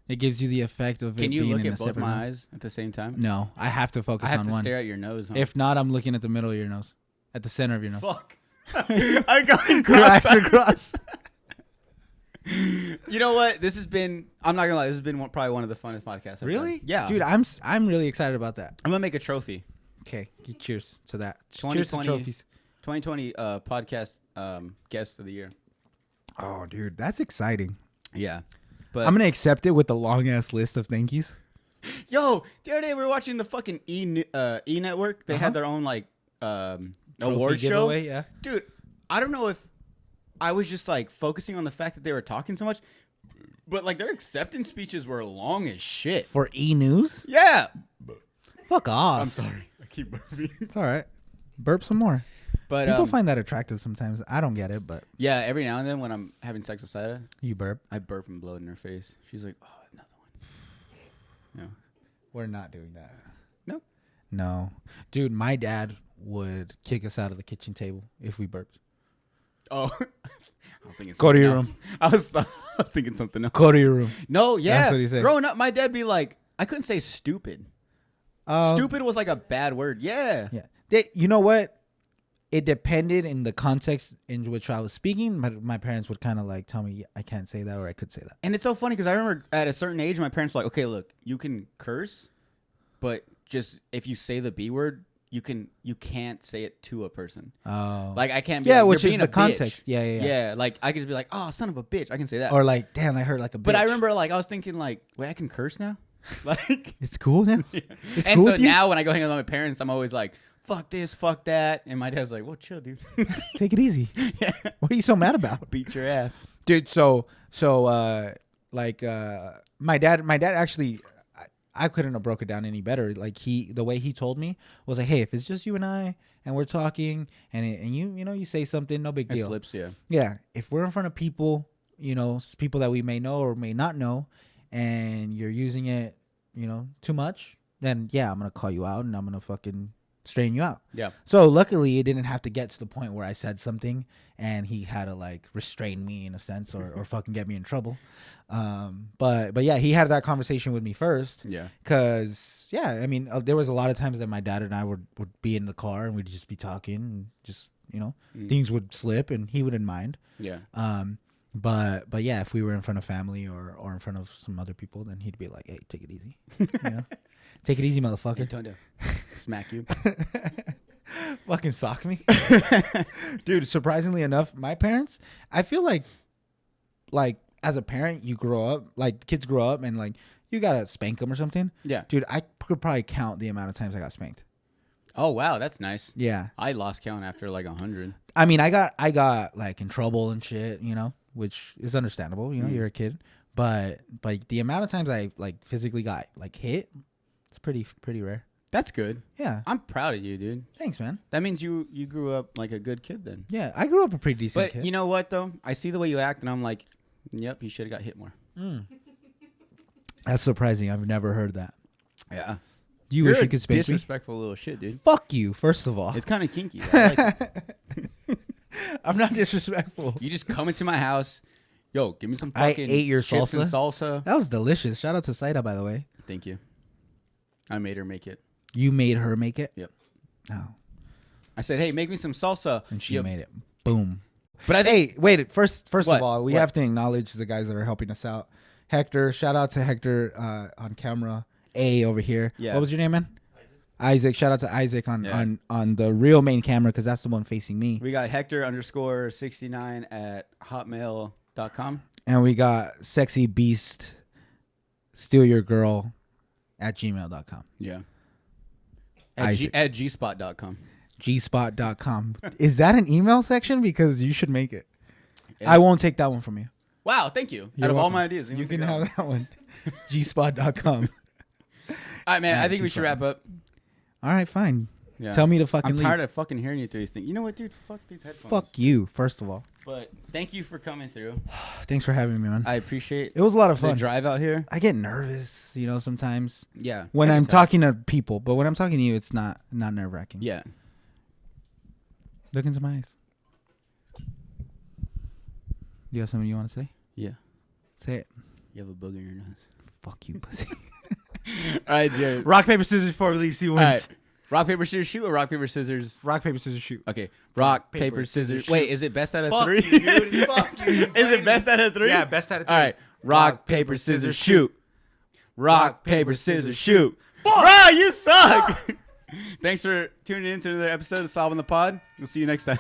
It gives you the effect of Can it you being look in at a both separate my room. eyes at the same time? No, I have to focus I have on to one. stare at your nose. Huh? If not, I'm looking at the middle of your nose, at the center of your nose. Fuck, I got Your cross. eyes are crossed. You know what? This has been. I'm not gonna lie. This has been probably one of the funnest podcasts. I've Really? done. Yeah, Dude, I'm really excited about that. I'm gonna make a trophy. Okay, cheers to that. Cheers to 2020 trophies. 2020 podcast guest of the year. Oh, dude, that's exciting. Yeah, but I'm gonna accept it with the long ass list of thank yous. Yo, the other day we were watching the fucking E Network. They had their own like award show. Giveaway, yeah. Dude, I don't know if I was just like focusing on the fact that they were talking so much, but like their acceptance speeches were long as shit. For E News? Yeah. Fuck off. I'm sorry. I keep burping. It's all right. Burp some more. But People find that attractive sometimes. I don't get it, but yeah, every now and then when I'm having sex with Saida, you burp. I burp and blow it in her face. She's like, "Oh, another one." Yeah. We're not doing that. No. No. Dude, my dad would kick us out of the kitchen table if we burped. Oh, Go to your room. I was thinking something else. Go to your room. No, yeah. That's what he said. Growing up, my dad be like, I couldn't say stupid. Stupid was like a bad word. Yeah. Yeah. You know what? It depended in the context in which I was speaking. My parents would kind of like tell me I can't say that or I could say that. And it's so funny because I remember at a certain age, my parents were like, okay, look, you can curse, but just if you say the B word, you can't say it to a person. Oh. Like I can't be like, which you're is being the a context. bitch. Yeah. Yeah, like I could just be like, oh, son of a bitch. I can say that. Or like, damn, I heard like a bitch. But I remember like I was thinking like, wait, I can curse now? Like it's cool now. Yeah. It's and cool so with you? now when I go hang out with my parents, I'm always like, fuck this, fuck that. And my dad's like, well, chill, dude. Take it easy. Yeah. What are you so mad about? Beat your ass. Dude, my dad actually I couldn't have broke it down any better. Like the way he told me was like, hey, if it's just you and I and we're talking and you say something, no big deal. It slips, yeah. Yeah. If we're in front of people, people that we may know or may not know, and you're using it, too much, then yeah, I'm gonna call you out and I'm gonna fucking straighten you out. Yeah. So luckily it didn't have to get to the point where I said something and he had to like restrain me in a sense or fucking get me in trouble. But yeah, he had that conversation with me first. Yeah. Cause yeah, I mean, there was a lot of times that my dad and I would be in the car and we'd just be talking and just, things would slip and he wouldn't mind. Yeah. But yeah, if we were in front of family or in front of some other people, then he'd be like, hey, take it easy. Take it easy, motherfucker. Don't smack you. Fucking sock me. Dude, surprisingly enough, my parents, I feel like as a parent, you grow up, like kids grow up and like you gotta spank them or something. Yeah. Dude, I could probably count the amount of times I got spanked. Oh, wow. That's nice. Yeah. I lost count after like 100. I mean, I got like in trouble and shit, which is understandable. You're a kid. But the amount of times I like physically got like hit, it's pretty rare. That's good. Yeah. I'm proud of you, dude. Thanks, man. That means you grew up like a good kid then. Yeah, I grew up a pretty decent kid. But you know what, though? I see the way you act, and I'm like, yep, you should have got hit more. That's surprising. I've never heard that. Yeah. Do you wish you could spank me? Disrespectful little shit, dude. Fuck you, first of all. It's kind of kinky. I like it. I'm not disrespectful. You just come into my house. Yo, give me some fucking I ate your chips salsa. and salsa. That was delicious. Shout out to Saida, by the way. Thank you. I made her make it. You made her make it? Yep. Oh. I said, hey, make me some salsa. And she made it. Boom. But I think, hey, wait. First What? of all, we have to acknowledge the guys that are helping us out. Hector, shout out to Hector on camera. A over here. Yeah. What was your name, man? Isaac. Shout out to Isaac on the real main camera because that's the one facing me. we got Hector_69 at hotmail.com. And we got Sexy Beast Steal Your Girl at gmail.com. Yeah. Isaac. At gspot.com. gspot.com. Is that an email section? Because you should make it. Yeah. I won't take that one from you. Wow, thank you. You're Out of all welcome. my ideas, You can have that one. gspot.com. All right, man. Yeah, I think we should wrap up. All right, fine. Yeah. Tell me to fucking I'm leave. tired of fucking hearing you through these things. You know what, dude? Fuck these headphones. Fuck you, first of all. But thank you for coming through. Thanks for having me, man. I appreciate It was a lot of the fun. drive out here. I get nervous, sometimes Yeah. when I'm anytime. talking to people, but when I'm talking to you, it's not nerve wracking. Yeah. Look into my eyes. You have something you want to say? Yeah. Say it. You have a booger in your nose. Fuck you, pussy. All right, Jared. Rock, paper, scissors before we leave. See who All wins. right. Rock, paper, scissors, shoot, or rock, paper, scissors? Rock, paper, scissors, shoot. Okay. Rock, paper, paper, scissors. scissors, Wait, shoot. is it best out of Fuck 3? you, dude. Fuck you. Is it best out of 3? Yeah, best out of 3. All right. Rock, paper, scissors, shoot. Rock, paper, scissors, shoot. Bro, you suck. Thanks for tuning in to another episode of Slob On The Pod. We'll see you next time.